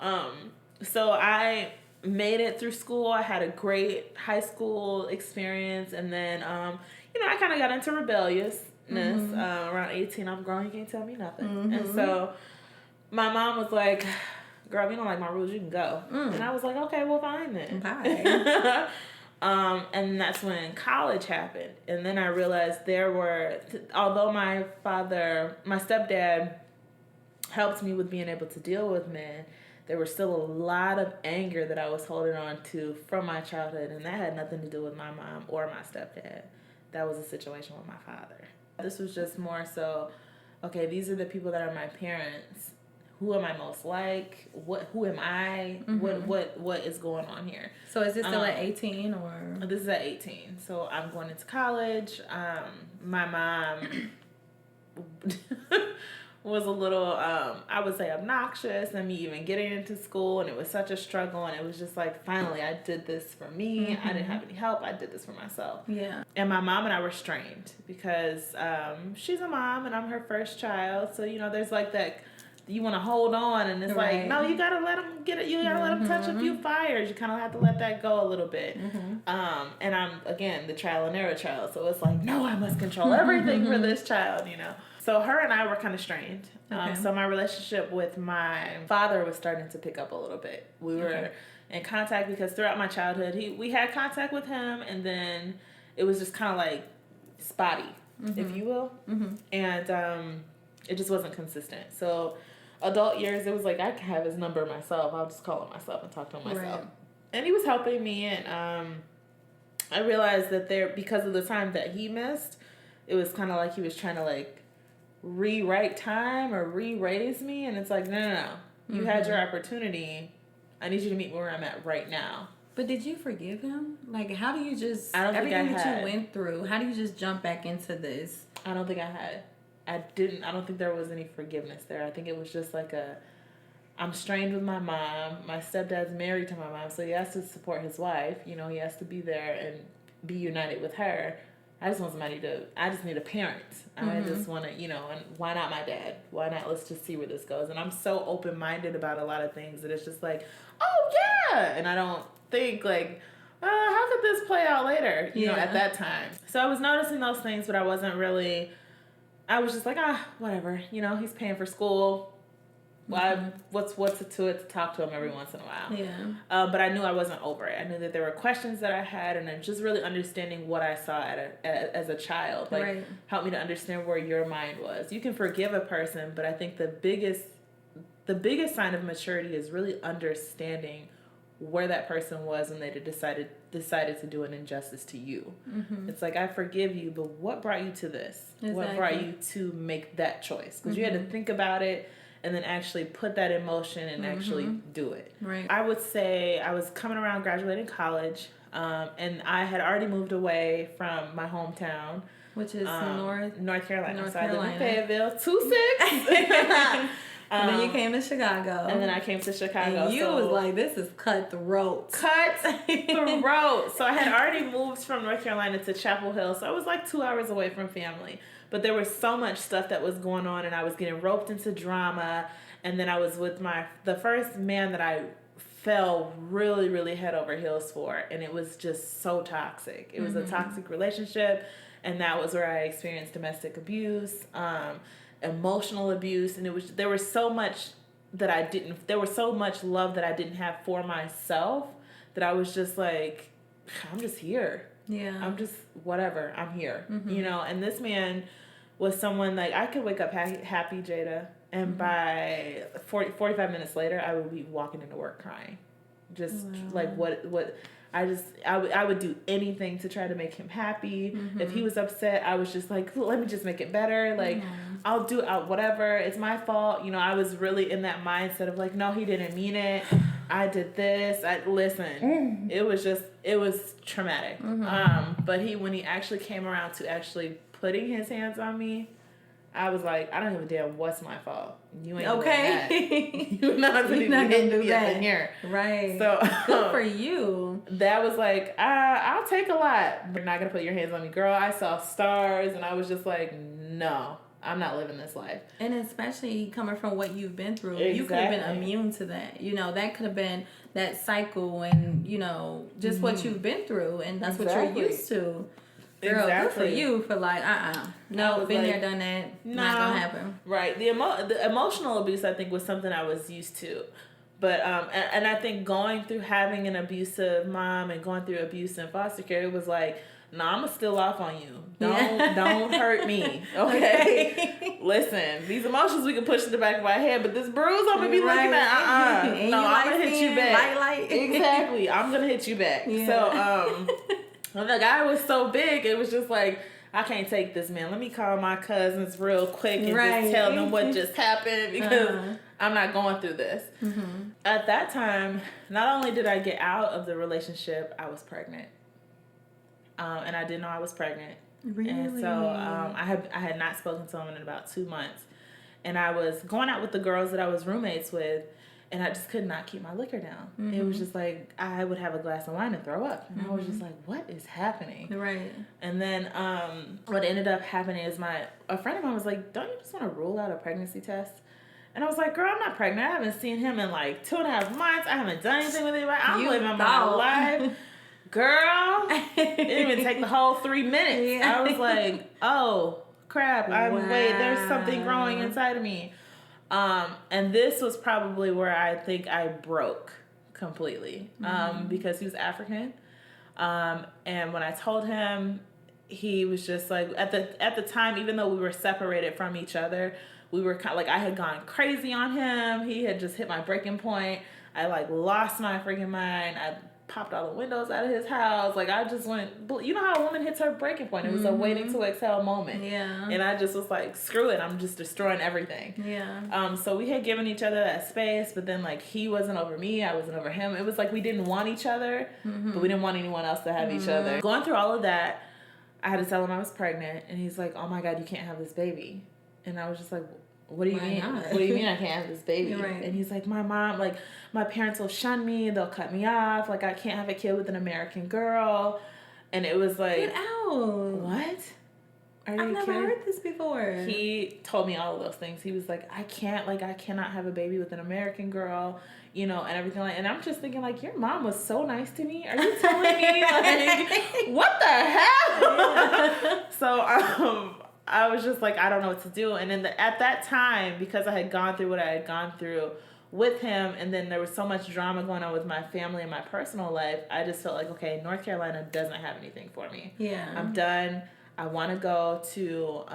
So I made it through school. I had a great high school experience, and then you know, I kind of got into rebelliousness around 18. I'm grown. You can't tell me nothing. And so my mom was like, girl, if you don't like my rules, you can go. And I was like, okay, well, fine then. Bye. And that's when college happened. And then I realized although my stepdad helped me with being able to deal with men, there was still a lot of anger that I was holding on to from my childhood. And that had nothing to do with my mom or my stepdad. That was a situation with my father. This was just more so, okay, these are the people that are my parents. Who am I most like? Who am I? What is going on here? So is this still at 18 or? This is at 18. So I'm going into college. My mom was a little, I would say, obnoxious, and me even getting into school, and it was such a struggle, and it was just like, finally, I did this for me. I didn't have any help. I did this for myself. Yeah. And my mom and I were strained because she's a mom, and I'm her first child, so, you know, there's like that, you want to hold on, and it's like, no, you gotta let them get it. You gotta let them touch a few fires. You kind of have to let that go a little bit. And I'm, again, the trial and error child, so it's like, no, I must control everything for this child, you know. So her and I were kind of strained. So my relationship with my father was starting to pick up a little bit. We were in contact because throughout my childhood, we had contact with him, and then it was just kind of like spotty, if you will. And it just wasn't consistent. So adult years, it was like I can have his number myself. I'll just call him myself and talk to him myself. Right. And he was helping me, and I realized that because of the time that he missed, it was kind of like he was trying to like rewrite time or re-raise me, and it's like, no. You had your opportunity. I need you to meet me where I'm at right now. But did you forgive him? Like, how do you just, I don't think everything I that had. you went through, how do you just jump back into this? I don't think I had. I don't think there was any forgiveness there. I think it was just like I'm strained with my mom. My stepdad's married to my mom, so he has to support his wife. You know, he has to be there and be united with her. I just need a parent. I just want to, you know, and why not my dad? Why not? Let's just see where this goes. And I'm so open-minded about a lot of things that it's just like, oh, yeah. And I don't think like, how could this play out later, you know, at that time. So I was noticing those things, but I wasn't really, I was just like, whatever. You know, he's paying for school. Why? What's it to talk to him every once in a while? Yeah. But I knew I wasn't over it. I knew that there were questions that I had, and I'm just really understanding what I saw as a child. Like, help me to understand where your mind was. You can forgive a person, but I think the biggest sign of maturity is really understanding where that person was when they decided to do an injustice to you. It's like, I forgive you, but what brought you to this? What brought you to make that choice? Because you had to think about it and then actually put that in motion and actually do it. Right. I would say I was coming around graduating college, and I had already moved away from my hometown, Which is North Carolina. North I lived in Carolina. Fayetteville, 2-6. And then you came to Chicago. And then I came to Chicago. And you was like, this is cutthroat. Cutthroat. So I had already moved from North Carolina to Chapel Hill. So I was like 2 hours away from family. But there was so much stuff that was going on, and I was getting roped into drama. And then I was with the first man that I fell really, really head over heels for. And it was just so toxic. It was a toxic relationship. And that was where I experienced domestic abuse, emotional abuse, and there was so much love that I didn't have for myself, that I was just like, I'm just here. Yeah. I'm just whatever. I'm here. You know, and this man was someone like I could wake up happy, Jada, and by 45 minutes later I would be walking into work crying. Just like what I would do anything to try to make him happy. If he was upset, I was just like, let me just make it better. Like, I'll do whatever. It's my fault. You know, I was really in that mindset of like, no, he didn't mean it. I did this. It was traumatic. But when he actually came around to actually putting his hands on me, I was like, I don't give a damn what's my fault. You ain't okay. doing that. You're not going to do that here. Right. So good for you. That was like, I'll take a lot. You're not going to put your hands on me. Girl, I saw stars and I was just like, no, I'm not living this life. And especially coming from what you've been through. Exactly. You could have been immune to that. That could have been that cycle and, just what you've been through. And that's what you're used to. Girl, good for you for like, no, been there, done that. No, not gonna happen. Right. The emotional abuse, I think, was something I was used to. But, and I think going through having an abusive mom and going through abuse in foster care, it was like, no, I'm going to still off on you. Don't hurt me. Okay? Listen, these emotions we can push to the back of my head, but this bruise I'm going to be looking at, no, I'm going to hit you back. Light. Exactly. I'm going to hit you back. Yeah. So, the guy was so big, it was just like, I can't take this, man. Let me call my cousins real quick and just tell them what just happened because I'm not going through this. Mm-hmm. At that time, not only did I get out of the relationship, I was pregnant. And I didn't know I was pregnant. Really? And so I had not spoken to him in about 2 months. And I was going out with the girls that I was roommates with, and I just could not keep my liquor down. Mm-hmm. It was just like, I would have a glass of wine and throw up. And I was just like, what is happening? Right. And then what ended up happening is a friend of mine was like, don't you just want to rule out a pregnancy test? And I was like, girl, I'm not pregnant. I haven't seen him in like 2.5 months. I haven't done anything with anybody. I'm living my life. Girl, it didn't even take the whole 3 minutes. Yeah. I was like, oh, crap. Wait, there's something growing inside of me. And this was probably where I think I broke completely, because he was African. And when I told him, he was just like, at the time, even though we were separated from each other, we were kind of like, I had gone crazy on him. He had just hit my breaking point. I like lost my freaking mind. I popped all the windows out of his house. Like, I just went, you know how a woman hits her breaking point? It was a waiting to exhale moment. Yeah. And I just was like, screw it. I'm just destroying everything. Yeah. So we had given each other that space, but then like he wasn't over me. I wasn't over him. It was like we didn't want each other, but we didn't want anyone else to have each other. Going through all of that, I had to tell him I was pregnant, and he's like, oh my God, you can't have this baby. And I was just like, what do you mean? Not? What do you mean I can't have this baby? Right. And he's like, my mom, like, my parents will shun me. They'll cut me off. Like, I can't have a kid with an American girl. And it was like, get out. What? I've never heard this before. He told me all of those things. He was like, I cannot have a baby with an American girl, and everything like. And I'm just thinking, like, your mom was so nice to me. Are you telling me, like, what the hell? Yeah. So, I was just like, I don't know what to do. And then at that time, because I had gone through what I had gone through with him, and then there was so much drama going on with my family and my personal life, I just felt like, okay, North Carolina doesn't have anything for me. Yeah. I'm done. I want to go to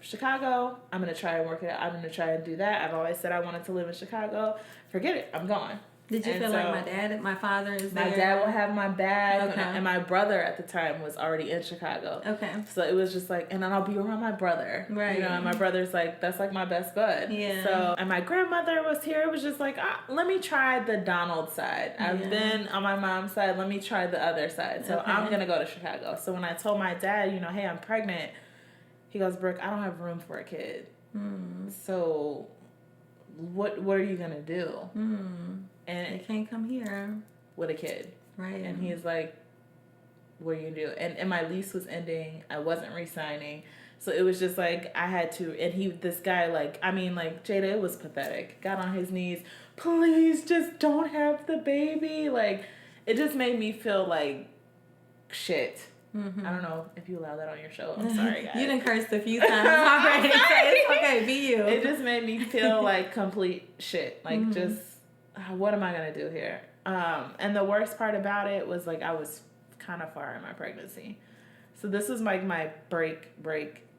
Chicago. I'm going to try and work it out. I'm going to try and do that. I've always said I wanted to live in Chicago. Forget it. I'm going. Did you feel like my father is there? My dad will have my bag. Okay. And my brother at the time was already in Chicago. Okay. So it was just like, and then I'll be around my brother. Right. And my brother's like, that's like my best bud. Yeah. So, and my grandmother was here. It was just like, let me try the Donald side. I've been on my mom's side. Let me try the other side. So I'm going to go to Chicago. So when I told my dad, hey, I'm pregnant, he goes, Brooke, I don't have room for a kid. So what are you going to do? And they can't come here with a kid. Right. And he's like, what are you going to do? And my lease was ending. I wasn't re-signing. So it was just like, I had to, and this guy, Jada, it was pathetic. Got on his knees, please just don't have the baby. Like, it just made me feel like shit. Mm-hmm. I don't know if you allow that on your show. I'm sorry, guys. You done cursed a few times already. So it's okay, be you. It just made me feel like complete shit. Like, just, what am I going to do here? And the worst part about it was, like, I was kind of far in my pregnancy. So this was like my break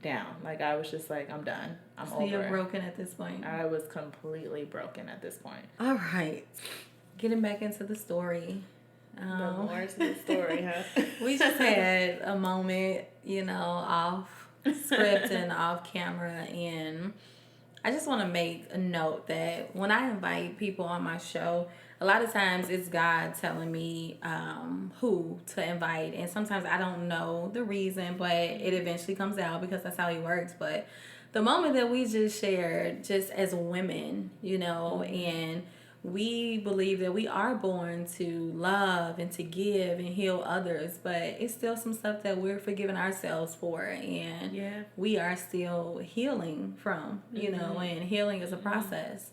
down. Like, I was just like, I'm done. I'm over. So you're broken at this point. I was completely broken at this point. All right. Getting back into the story. The more to the story, huh? We just had a moment, off script and off camera, and I just want to make a note that when I invite people on my show, a lot of times it's God telling me who to invite. And sometimes I don't know the reason, but it eventually comes out because that's how He works. But the moment that we just shared, just as women, you know, and we believe that we are born to love and to give and heal others, but it's still some stuff that we're forgiving ourselves for, and we are still healing from, you know, and healing is a process.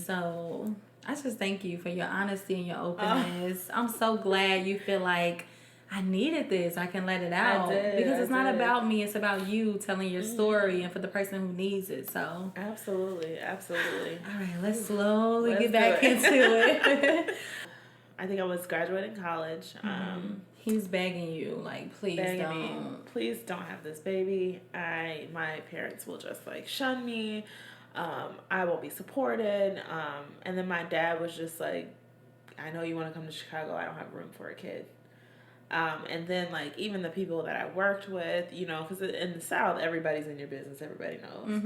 So I just thank you for your honesty and your openness. I'm so glad you feel like I needed this. I can let it out. Because it's not about me. It's about you telling your story and for the person who needs it. So Absolutely. all right, let's slowly get back into it. I think I was graduating college. He's begging you, like, please Please don't have this baby. My parents will just like shun me. I won't be supported. And then my dad was just like, I know you want to come to Chicago. I don't have room for a kid. And then, like, even the people that I worked with, you know, because in the South, everybody's in your business. Everybody knows.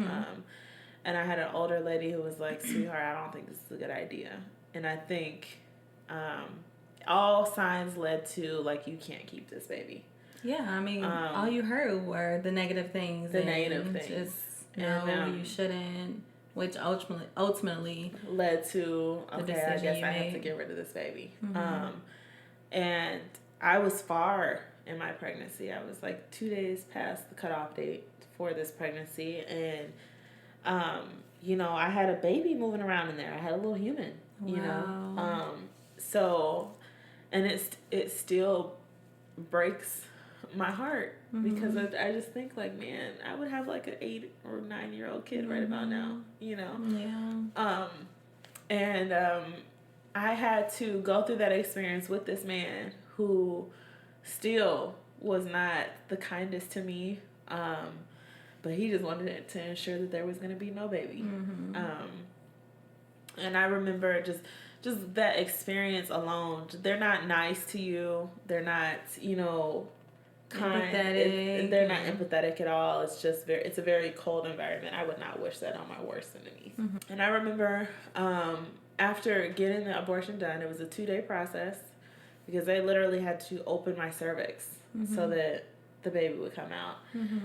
And I had an older lady who was like, sweetheart, I don't think this is a good idea. And I think all signs led to, like, you can't keep this baby. Yeah, I mean, all you heard were the negative things. Just, no, you shouldn't. Which ultimately led to, okay, I guess I have to made. get rid of this baby. And I was far in my pregnancy. I was like 2 days past the cutoff date for this pregnancy. And, you know, I had a baby moving around in there. I had a little human, you know. So, and it still breaks my heart because I just think like, man, I would have like an 8 or 9 year old kid right about now, you know. I had to go through that experience with this man who still was not the kindest to me, but he just wanted to ensure that there was going to be no baby. And I remember just that experience alone. They're not nice to you. They're not, you know, kind. They're not empathetic at all. It's just it's a very cold environment. I would not wish that on my worst enemies. And I remember after getting the abortion done, it was a 2-day process because they literally had to open my cervix so that the baby would come out.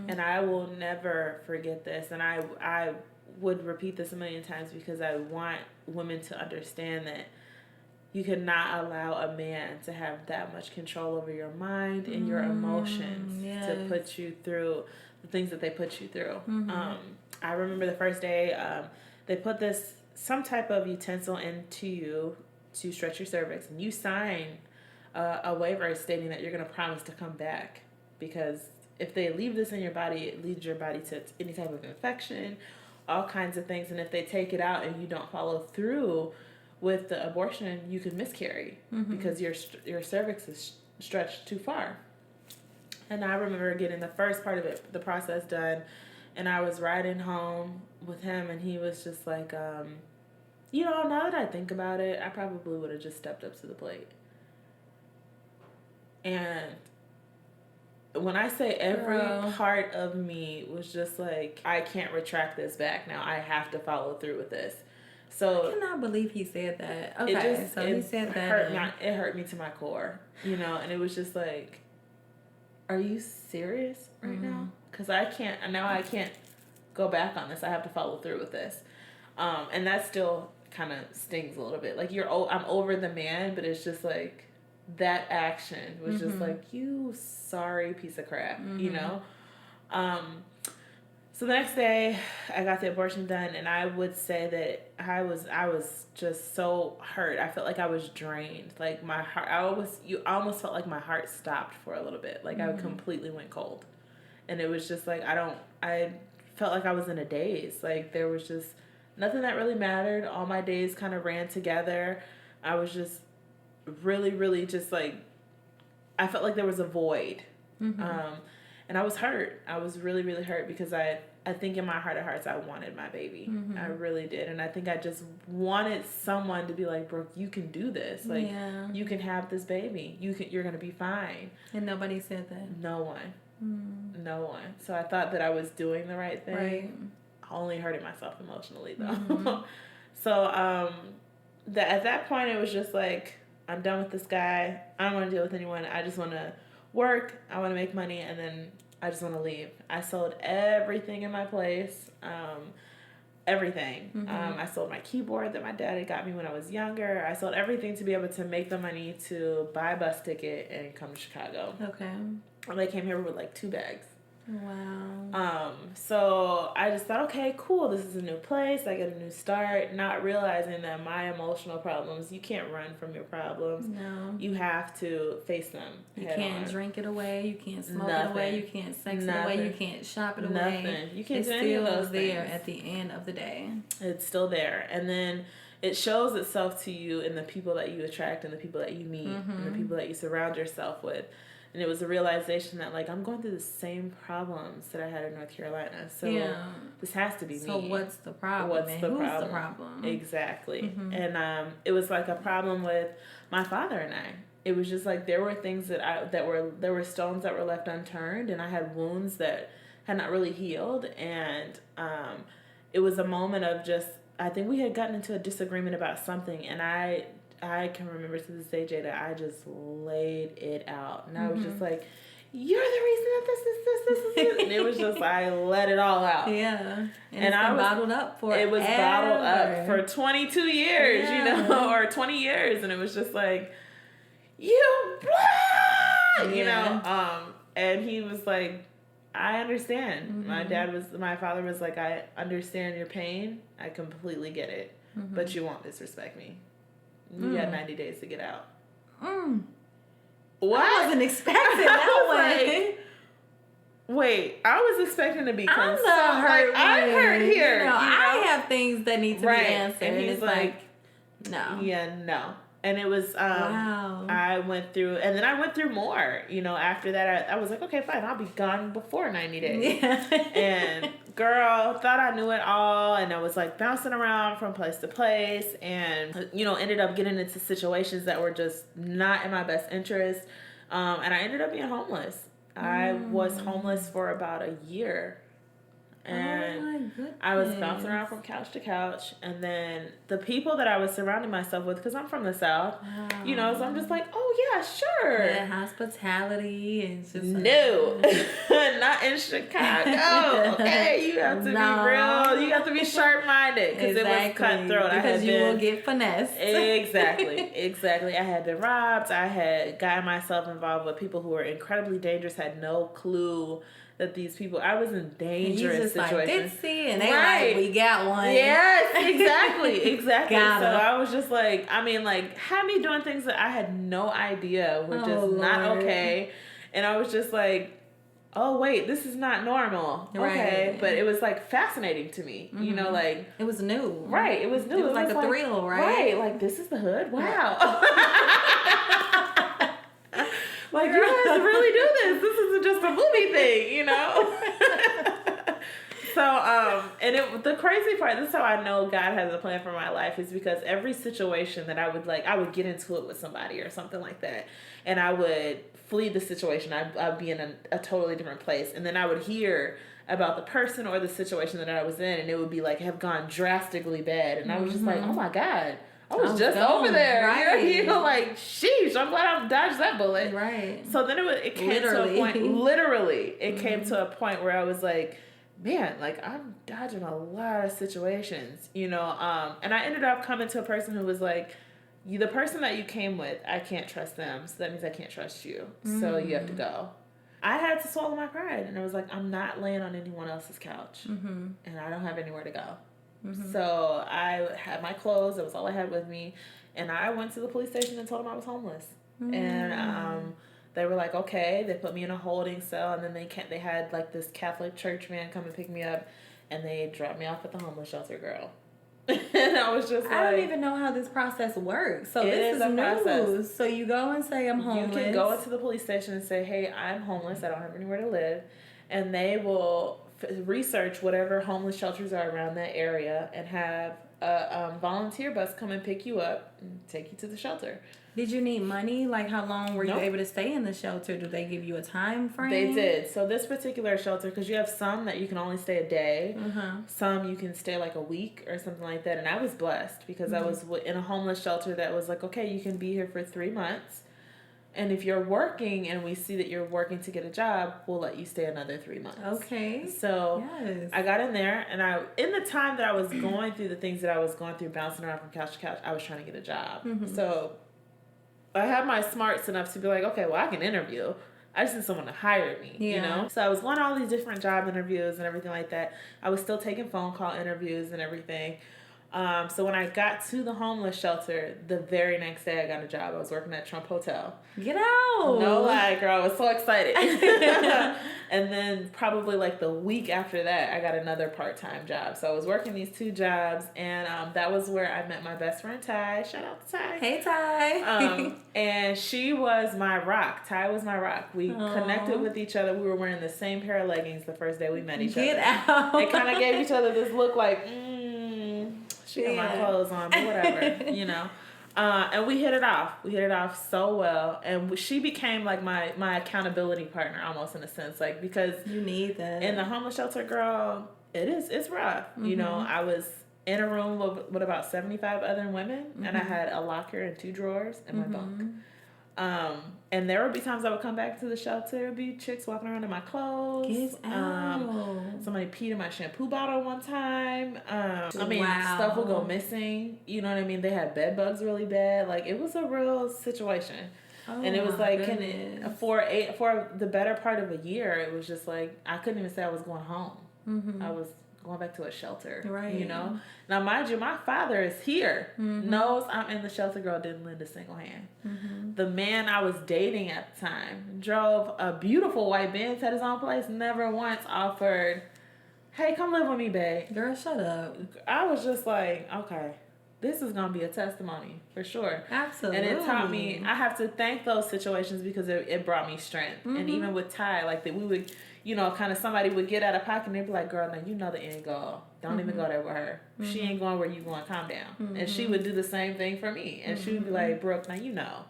And I will never forget this. And I would repeat this a million times because I want women to understand that you cannot allow a man to have that much control over your mind and your emotions to put you through the things that they put you through. I remember the first day they put some type of utensil into you to stretch your cervix, and you sign a waiver stating that you're going to promise to come back, because if they leave this in your body, it leads your body to any type of infection, all kinds of things. And if they take it out and you don't follow through with the abortion, you could miscarry because your cervix is stretched too far. And I remember getting the first part of it, the process done, and I was riding home with him, and he was just like, you know, now that I think about it, I probably would have just stepped up to the plate. And when I say every part of me was just like, I can't retract this back now. I have to follow through with this. So I cannot believe he said that. Okay, he said that. It hurt me to my core, you know, and it was just like, are you serious right now? Because I can't go back on this. I have to follow through with this. And that still kind of stings a little bit. Like, I'm over the man, but it's just like, that action was just like, you sorry piece of crap, you know? So the next day I got the abortion done, and I would say that I was just so hurt. I felt like I was drained. Like my heart, I almost felt like my heart stopped for a little bit. Like I completely went cold. And it was just like, I felt like I was in a daze. Like there was just nothing that really mattered. All my days kind of ran together. I was just really, really just like, I felt like there was a void. And I was hurt. I was really, really hurt because I think in my heart of hearts, I wanted my baby. I really did. And I think I just wanted someone to be like, Brooke, you can do this. Like, you can have this baby. You're going to be fine. And nobody said that. No one. No one. So I thought that I was doing the right thing. Right. only hurting myself emotionally though. So at that point it was just like, I'm done with this guy. I don't want to deal with anyone. I just want to work. I want to make money, and then I just want to leave. I sold everything in my place. Everything. I sold my keyboard that my dad had got me when I was younger. I sold everything to be able to make the money to buy a bus ticket and come to Chicago. Okay. And I came here with like 2 bags. Wow. So I just thought, okay, cool. This is a new place. I get a new start. Not realizing that my emotional problems, you can't run from your problems. No. You have to face them. You can't drink it away. You can't smoke it away. You can't sex it away. You can't shop it away. Nothing. You can't it's do any of those still there things. at the end of the day. It's still there. And then it shows itself to you in the people that you attract and the people that you meet and the people that you surround yourself with. And it was a realization that, like, I'm going through the same problems that I had in North Carolina. So this has to be me. So what's the problem? What's the Who's problem? the problem? Exactly. And it was like a problem with my father and I. It was just like there were things there were stones that were left unturned, and I had wounds that had not really healed. And it was a moment of just, I think we had gotten into a disagreement about something, and I can remember to this day, Jada, I just laid it out. And I was just like, you're the reason that this. And it was just, I let it all out. Yeah. And I was bottled up for it was bottled up for 22 years, you know, or 20 years. And it was just like, you know, and he was like, I understand. My father was like, I understand your pain. I completely get it. But you won't disrespect me. You got 90 days to get out. What? I wasn't expecting that one. Wait, I was expecting to be I'm concerned. the hurt. I'm hurt here. You know, I have things that need to be answered. And he's like, no. Yeah, no. And it was, wow. I went through, and then I went through more, you know, after that, I was like, okay, fine, I'll be gone before 90 days. Yeah. And girl, thought I knew it all, and I was like bouncing around from place to place, and, you know, ended up getting into situations that were just not in my best interest, and I ended up being homeless. I was homeless for about a year. And I was bouncing around from couch to couch, and then the people that I was surrounding myself with, because I'm from the South, you know, so I'm just like, oh yeah, sure. Yeah, hospitality and just no, not in Chicago. Okay, you have to be real. You have to be sharp-minded because it was cutthroat. Because you will get finessed. Exactly. I had been robbed. I had gotten myself involved with people who were incredibly dangerous. Had no clue that these people, I was in dangerous situations. Like, Ditsy, and they like, we got one. Yes, exactly. So Got I was just like, I mean, like, had me doing things that I had no idea were just not okay. And I was just like, oh, wait, this is not normal. Okay. But it was like fascinating to me. You know, like. It was new. Right. It was new. It was like a thrill, right? Right. Like, this is the hood. Wow. Like, you guys really do this. This isn't just a movie thing, you know? So, and the crazy part, this is how I know God has a plan for my life, is because every situation that I would get into it with somebody or something like that, and I would flee the situation. I'd be in a totally different place, and then I would hear about the person or the situation that I was in, and it would be like, have gone drastically bad, and I was just like, oh my God. I was just over there. Right. You know, like, sheesh, I'm glad I dodged that bullet. Right. So then it came to a point, literally, it came to a point where I was like, man, like, I'm dodging a lot of situations, you know? And I ended up coming to a person who was like, the person that you came with, I can't trust them, so that means I can't trust you. So you have to go. I had to swallow my pride, and I was like, I'm not laying on anyone else's couch, and I don't have anywhere to go. So I had my clothes. That was all I had with me. And I went to the police station and told them I was homeless. And they were like, okay. They put me in a holding cell. And then they had like this Catholic church man come and pick me up. And they dropped me off at the homeless shelter, girl. And I was just like, I don't even know how this process works. So this is new. Process. So you go and say, I'm homeless. You can go into the police station and say, hey, I'm homeless. I don't have anywhere to live. And they will research whatever homeless shelters are around that area and have a volunteer bus come and pick you up and take you to the shelter. Did you need money? Like, how long were you Nope. able to stay in the shelter? Do they give you a time frame? They did. So this particular shelter, because you have some that you can only stay a day, some you can stay like a week or something like that. And I was blessed because I was in a homeless shelter that was like, okay, you can be here for 3 months. And if you're working and we see that you're working to get a job, we'll let you stay another 3 months. Okay. So yes. I got in there, and in the time that I was going through the things that I was going through, bouncing around from couch to couch, I was trying to get a job. So I had my smarts enough to be like, okay, well, I can interview. I just need someone to hire me, you know? So I was going to all these different job interviews and everything like that. I was still taking phone call interviews and everything. So when I got to the homeless shelter, the very next day I got a job. I was working at Trump Hotel. Get out! No lie, girl. I was so excited. And then probably like the week after that, I got another part-time job. So I was working these 2 jobs, and that was where I met my best friend, Ty. Shout out to Ty. Hey, Ty. And she was my rock. Ty was my rock. We connected with each other. We were wearing the same pair of leggings the first day we met each other. Get out! They kind of gave each other this look like, she got my clothes on, but whatever, you know. And we hit it off. We hit it off so well. And she became like my accountability partner almost, in a sense. Like, because you need that. In the homeless shelter, girl, it's rough. You know, I was in a room with about 75 other women, and I had a locker and 2 drawers in my bunk. And there would be times I would come back to the shelter. There would be chicks walking around in my clothes. Get out. Somebody peed in my shampoo bottle one time. Stuff would go missing. You know what I mean? They had bed bugs really bad. Like, it was a real situation. Oh, and it was like, for the better part of a year, it was just like, I couldn't even say I was going home. I was going back to a shelter, right? You know. Now, mind you, my father is here, knows I'm in the shelter. Girl, didn't lend a single hand. The man I was dating at the time drove a beautiful white Benz, had his own place, never once offered, hey, come live with me, babe. Girl, shut up. I was just like, okay, this is gonna be a testimony for sure. Absolutely. And it taught me, I have to thank those situations because it brought me strength. And even with Ty, like, that we would, you know, kind of somebody would get out of pocket and they'd be like, girl, now you know the end goal. Don't even go there with her. She ain't going where you going. Calm down. And she would do the same thing for me. And she would be like, Brooke, now you know.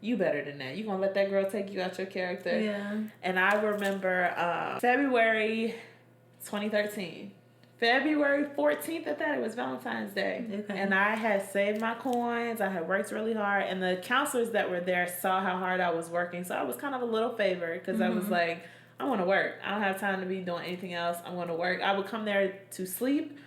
You better than that. You gonna let that girl take you out your character. Yeah. And I remember February 2013. February 14th at that, it was Valentine's Day. Okay. And I had saved my coins. I had worked really hard. And the counselors that were there saw how hard I was working. So I was kind of a little favored because I was like, I want to work. I don't have time to be doing anything else. I want to work. I would come there to sleep,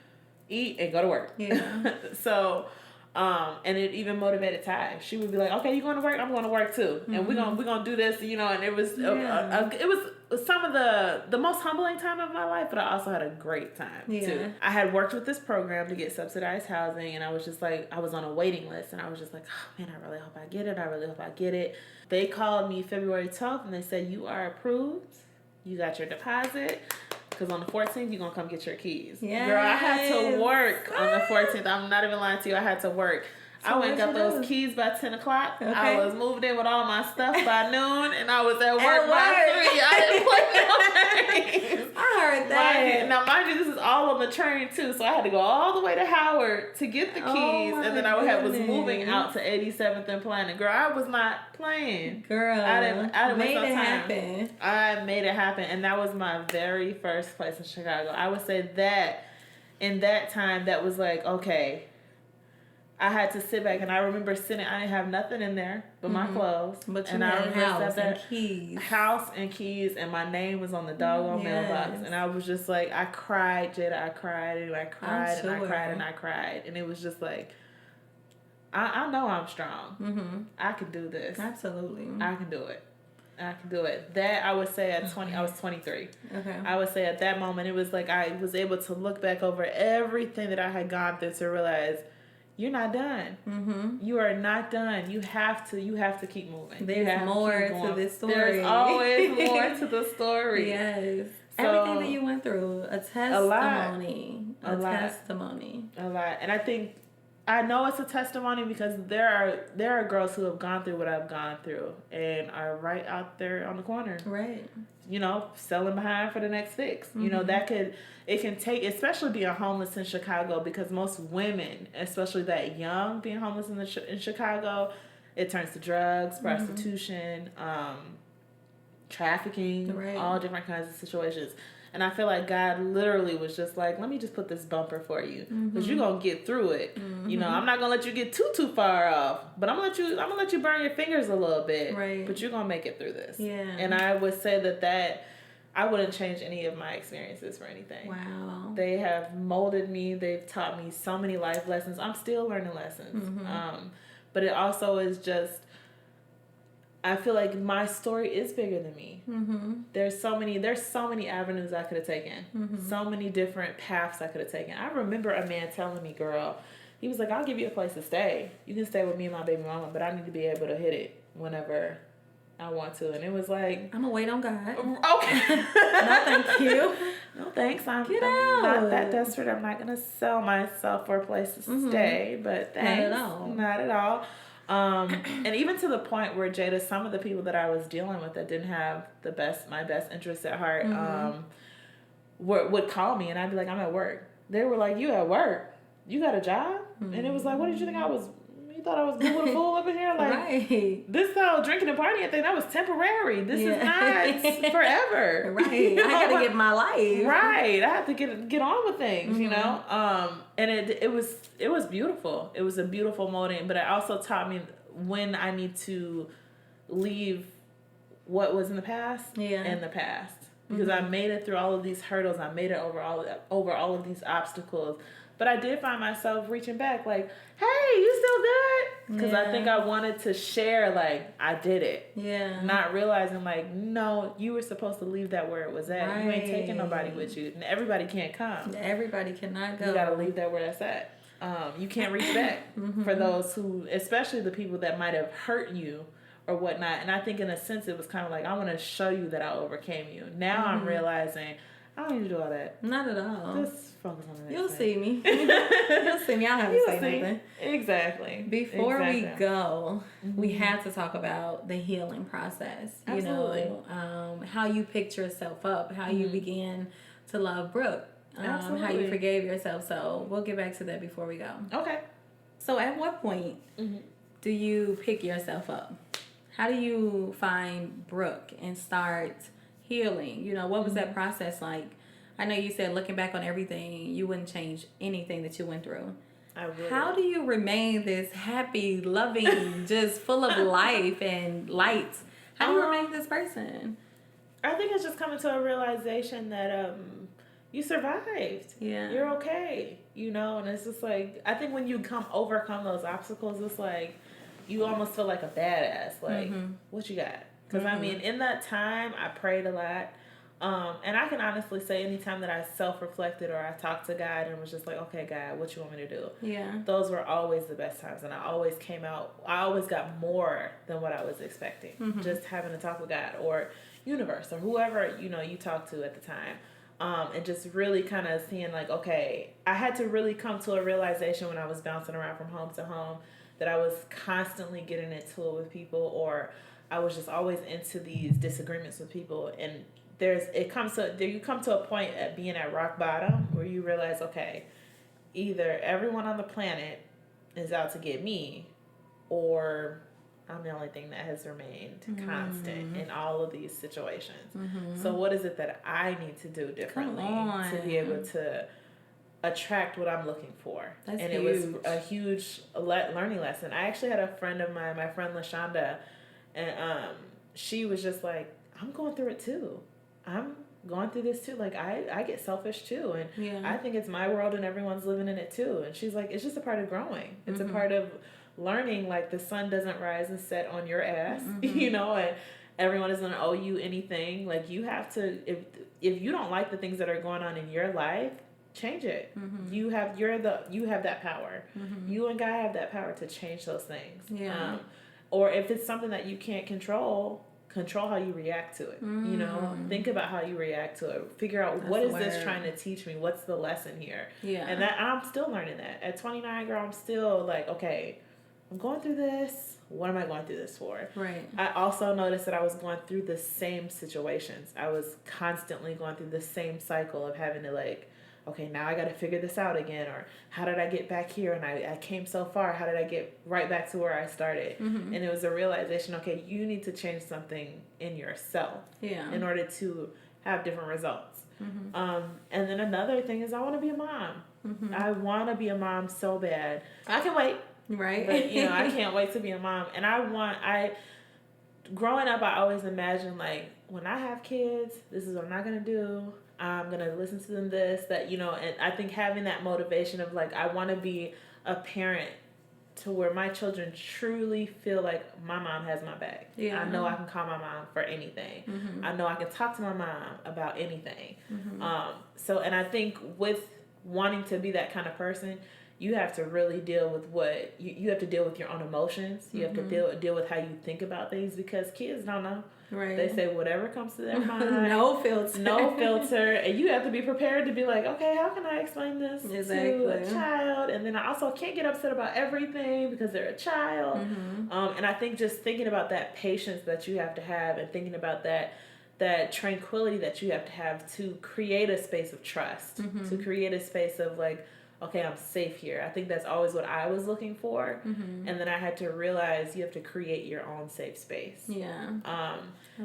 eat, and go to work. Yeah. So, and it even motivated Ty. She would be like, okay, you going to work? I'm going to work too. And we're gonna do this, you know, and it was, it was some of the most humbling time of my life, but I also had a great time too. I had worked with this program to get subsidized housing, and I was just like, I was on a waiting list, and I was just like, oh man, I really hope I get it. I really hope I get it. They called me February 12th, and they said, you are approved. You got your deposit. Because on the 14th, you're going to come get your keys. Yes. Girl, I had to work on the 14th. I'm not even lying to you. I had to work. So I went and got those keys by 10 o'clock. Okay. I was moved in with all my stuff by noon, and I was at work by 3. I didn't play no games. I heard that. Now, mind you, this is all on the train, too. So I had to go all the way to Howard to get the keys, and then I was moving out to 87th and Planet. Girl, I was not playing. Girl, I didn't made it happen. I made it happen, and that was my very first place in Chicago. I would say that in that time, that was like, okay, I had to sit back, and I remember sitting. I didn't have nothing in there but my clothes. But you had house and keys. House and keys, and my name was on the doggone mailbox. And I was just like, I cried, Jada. I cried, and I cried, and I cried, and I cried. And it was just like, I know I'm strong. I can do this. Absolutely. I can do it. I can do it. That I would say at 20, I was 23. Okay. I would say at that moment, it was like I was able to look back over everything that I had gone through to realize, you're not done. You are not done. You have to keep moving. There's more to this story. There's always more to the story. Yes. So, everything that you went through, a testimony. A lot. And I think I know it's a testimony because there are girls who have gone through what I've gone through and are right out there on the corner. Right. You know, selling behind for the next fix. You know, it can take, especially being homeless in Chicago, because most women, especially that young, being homeless in Chicago, it turns to drugs, prostitution, trafficking, all different kinds of situations. And I feel like God literally was just like, let me just put this bumper for you, because you're gonna get through it. You know, I'm not gonna let you get too far off, but I'm gonna let you burn your fingers a little bit. Right. But you're gonna make it through this. Yeah. And I would say that I wouldn't change any of my experiences for anything. Wow. They have molded me. They've taught me so many life lessons. I'm still learning lessons. But it also is just, I feel like my story is bigger than me. There's so many avenues I could have taken. So many different paths I could have taken. I remember a man telling me, girl, he was like, I'll give you a place to stay. You can stay with me and my baby mama, but I need to be able to hit it whenever I want to. And it was like, I'm gonna wait on God. Okay. No, thank you. No, thanks. I'm out. not that desperate. I'm not going to sell myself for a place to stay, but thanks. Not at all. Not at all. And even to the point where, Jada, some of the people that I was dealing with that didn't have my best interests at heart, would call me and I'd be like, I'm at work. They were like, you at work? You got a job? And it was like, what did you think I was? You thought I was good with a fool up in here? Like, this whole drinking and partying thing, that was temporary. This is not forever. Right. You know? I gotta get my life. Right. I have to get on with things, you know? And it was beautiful. It was a beautiful molding, but it also taught me when I need to leave what was in the past in the past. Because I made it through all of these hurdles. I made it over all of these obstacles. But I did find myself reaching back like, hey, you still good? Because I think I wanted to share, like, I did it. Yeah. Not realizing, like, no, you were supposed to leave that where it was at. Right. You ain't taking nobody with you. And everybody can't come. Everybody cannot go. You got to leave that where that's at. You can't reach back for those who, especially the people that might have hurt you or whatnot. And I think in a sense it was kind of like, I want to show you that I overcame you. Now I'm realizing I don't need to do all that. Not at all. Just focus on the next You'll thing. see me. You'll see me. I'll have to say nothing. Exactly. Before we go, we have to talk about the healing process. Absolutely. You know, how you picked yourself up, how you began to love Brooke, how you forgave yourself. So we'll get back to that before we go. Okay. So at what point do you pick yourself up? How do you find Brooke and start healing? You know, what was that process like? I know you said looking back on everything, you wouldn't change anything that you went through. How do you remain this happy, loving, just full of life and light? How do you remain this person? I think it's just coming to a realization that you survived. Yeah. You're okay. You know, and it's just like, I think when you overcome those obstacles, it's like you almost feel like a badass. Like, what you got? Because, I mean, in that time, I prayed a lot. And I can honestly say anytime that I self-reflected or I talked to God and was just like, okay, God, what you want me to do? Yeah. Those were always the best times. And I always got more than what I was expecting. Just having to talk with God or universe or whoever, you know, you talk to at the time. And just really kind of seeing like, okay, I had to really come to a realization when I was bouncing around from home to home that I was constantly getting into it with people, or I was just always into these disagreements with people. And you come to a point at being at rock bottom where you realize, okay, either everyone on the planet is out to get me, or I'm the only thing that has remained constant in all of these situations. So what is it that I need to do differently to be able to attract what I'm looking for? That's and huge. It was a huge learning lesson. I actually had a friend of mine, my friend LaShonda, and she was just like, I'm going through it too. I'm going through this too. Like, I get selfish too. And I think it's my world and everyone's living in it too. And she's like, it's just a part of growing. It's a part of learning, like, the sun doesn't rise and set on your ass, you know, and everyone doesn't owe you anything. Like, you have to, if you don't like the things that are going on in your life, change it. You have that power. You and God have that power to change those things. Yeah. Or if it's something that you can't control, control how you react to it. You know, think about how you react to it. Figure out what is this trying to teach me? What's the lesson here? Yeah. And that I'm still learning that. At 29, girl, I'm still like, okay, I'm going through this. What am I going through this for? Right. I also noticed that I was going through the same situations. I was constantly going through the same cycle of having to like, okay, now I got to figure this out again. Or how did I get back here? And I came so far. How did I get right back to where I started? And it was a realization, okay, you need to change something in yourself in order to have different results. And then another thing is I want to be a mom. I want to be a mom so bad. I can wait. Right. But, you know, I can't wait to be a mom. And growing up, I always imagined, like, when I have kids, this is what I'm not going to do. I'm going to listen to them that, you know, and I think having that motivation of, like, I want to be a parent to where my children truly feel like my mom has my back. Yeah. I know I can call my mom for anything. I know I can talk to my mom about anything. And I think with wanting to be that kind of person, you have to really deal with what you have to deal with your own emotions. You have to deal with how you think about things, because kids don't know. Right. They say whatever comes to their mind. No filter. And you have to be prepared to be like, okay, how can I explain this to a child? And then I also can't get upset about everything because they're a child. And I think just thinking about that patience that you have to have, and thinking about that tranquility that you have to have to create a space of trust, to create a space of like, okay, I'm safe here. I think that's always what I was looking for. And then I had to realize you have to create your own safe space. Yeah. I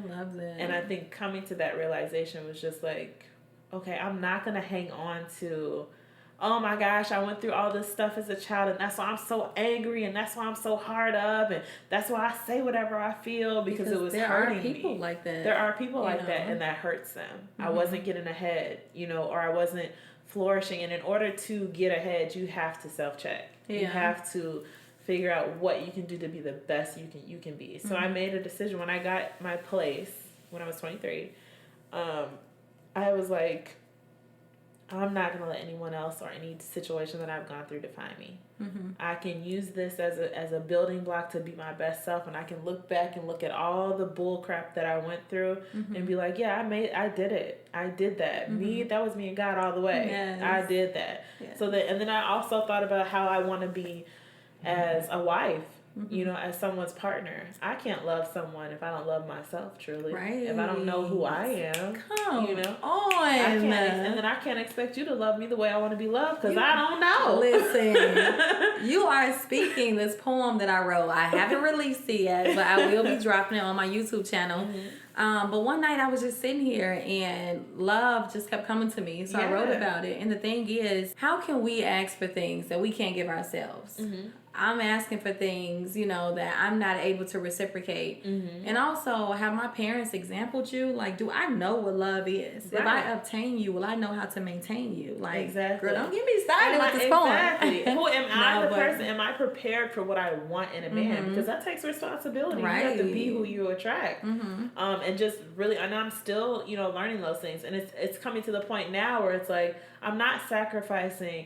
love that. And I think coming to that realization was just like, okay, I'm not going to hang on to, oh my gosh, I went through all this stuff as a child, and that's why I'm so angry, and that's why I'm so hard up, and that's why I say whatever I feel, because it was hurting me. There are people like that. There are people like that, and that hurts them. I wasn't getting ahead, you know, or I wasn't flourishing. And in order to get ahead, you have to self-check. You have to figure out what you can do to be the best you can be. So I made a decision when I got my place when I was 23. I was like, I'm not going to let anyone else or any situation that I've gone through define me. I can use this as a building block to be my best self, and I can look back and look at all the bull crap that I went through and be like, yeah, I did it. I did that. That was me and God all the way. Yes. I did that. Yes. And then I also thought about how I want to be as a wife. You know, as someone's partner. I can't love someone if I don't love myself truly. Right. If I don't know who I am. Come on. And then I can't expect you to love me the way I want to be loved, because I don't know. Listen, you are speaking this poem that I wrote. I haven't released it yet, but I will be dropping it on my YouTube channel. But one night I was just sitting here and love just kept coming to me. So I wrote about it. And the thing is, how can we ask for things that we can't give ourselves? I'm asking for things, you know, that I'm not able to reciprocate. And also, have my parents exampled you? Like, do I know what love is? Right. If I obtain you, will I know how to maintain you? Like, girl, don't get me started with this poem. Who am I the person? Am I prepared for what I want in a man? Because that takes responsibility. Right. You have to be who you attract. And just really, and I'm still, you know, learning those things. And it's coming to the point now where it's like, I'm not sacrificing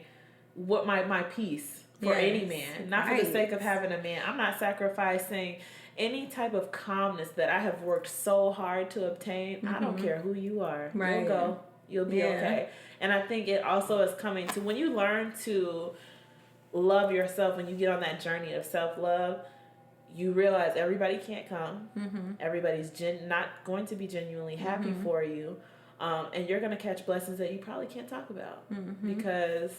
what my peace for any man, not for the sake of having a man. I'm not sacrificing any type of calmness that I have worked so hard to obtain. I don't care who you are. Right. You'll go. You'll be okay. And I think it also is coming to when you learn to love yourself, when you get on that journey of self-love, you realize everybody can't come. Everybody's not going to be genuinely happy for you. And you're going to catch blessings that you probably can't talk about because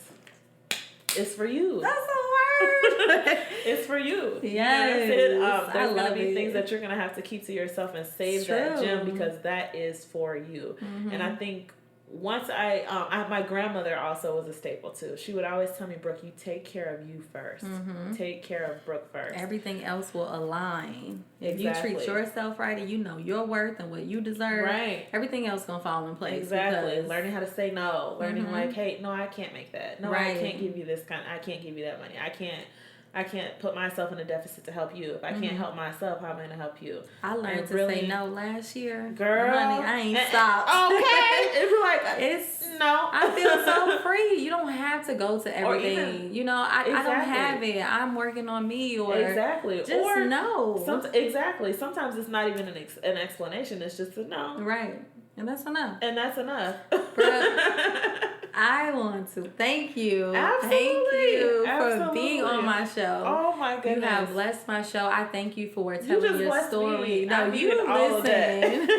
it's for you. That's a word. It's for you. Yes. You know, there's going to be things that you're going to have to keep to yourself and save that gem, because that is for you. And I think once my grandmother also was a staple too. She would always tell me, Brooke, you take care of you first. Take care of Brooke first. Everything else will align. If you treat yourself right and you know your worth and what you deserve, everything else gonna fall in place. Exactly. Learning how to say no. Learning like, hey, no, I can't make that. No, I can't give you this I can't give you that money. I can't I can't put myself in a deficit to help you. If I can't help myself, how am I going to help you? I learned to say no last year. Girl. Honey, I ain't stopped. Okay. It's no. I feel so free. You don't have to go to everything. Even, I don't have it. I'm working on me, or exactly. Just or no. Exactly. Sometimes it's not even an explanation. It's just a no. Right. And that's enough. I want to thank you. Absolutely. Thank you Absolutely. for being on my show. Oh my goodness. You have blessed my show. I thank you for telling your story. Me. No, you listen.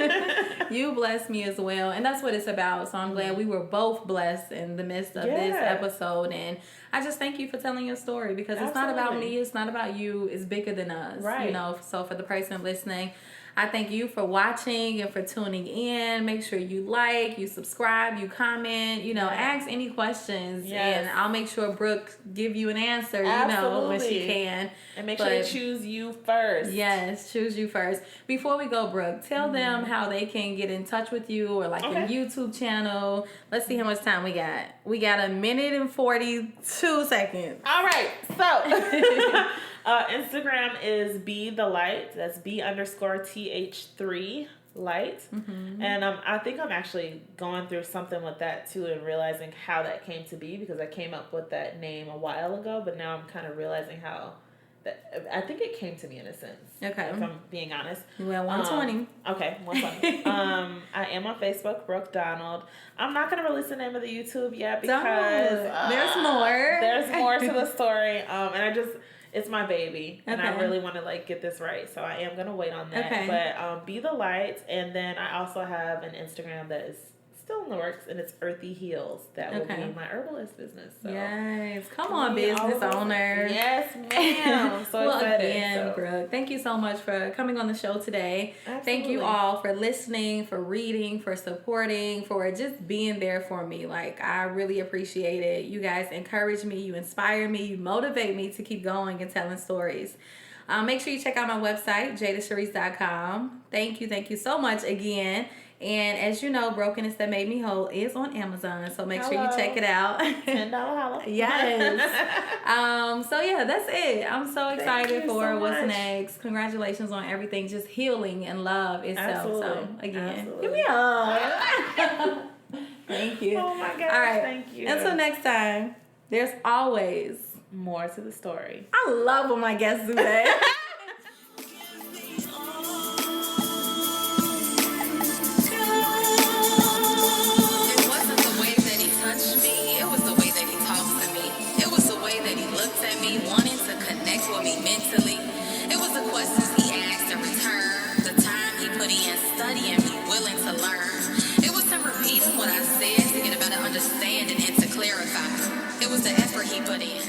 You blessed me as well. And that's what it's about. So I'm glad we were both blessed in the midst of this episode. And I just thank you for telling your story, because it's not about me. It's not about you. It's bigger than us. Right. So for the person listening, I thank you for watching and for tuning in. Make sure you like, you subscribe, you comment, ask any questions. Yes. And I'll make sure Brooke give you an answer, when she can. And make sure they choose you first. Yes, choose you first. Before we go, Brooke, tell them how they can get in touch with you, or like your YouTube channel. Let's see how much time we got. We got 1 minute and 42 seconds. All right. So Instagram is Be the Light. That's B_TH3 light. And I think I'm actually going through something with that too, and realizing how that came to be, because I came up with that name a while ago, but now I'm kind of realizing how that, I think it came to me in a sense. Okay. If I'm being honest. Well, 120. Okay, 120. I am on Facebook, Brooke Donald. I'm not going to release the name of the YouTube yet, because there's more. There's more to the story. And it's my baby, and I really want to get this right, so I am gonna wait on that. Okay. But Be the Light, and then I also have an Instagram that is still in the works, and it's Earthy Heals. That will be my herbalist business. So. Yes, come on, business owner. Yes, ma'am. I'm so excited. Again, Brooke, thank you so much for coming on the show today. Absolutely. Thank you all for listening, for reading, for supporting, for just being there for me. I really appreciate it. You guys encourage me, you inspire me, you motivate me to keep going and telling stories. Make sure you check out my website, jadasharice.com. Thank you so much again. And as you know, Brokenness That Made Me Whole is on Amazon, so make sure you check it out. $10 holla. Yes. So yeah, that's it. I'm so excited for what's next. Congratulations on everything, just healing and love itself. Absolutely. So again, Absolutely. give me a hug. Thank you. Oh my gosh, all right. thank you. Until next time, there's always more to the story. I love when my guests do that. Mentally, it was the questions he asked in return, the time he put in studying me, willing to learn. It was him repeating what I said to get a better understanding and to clarify. It was the effort he put in.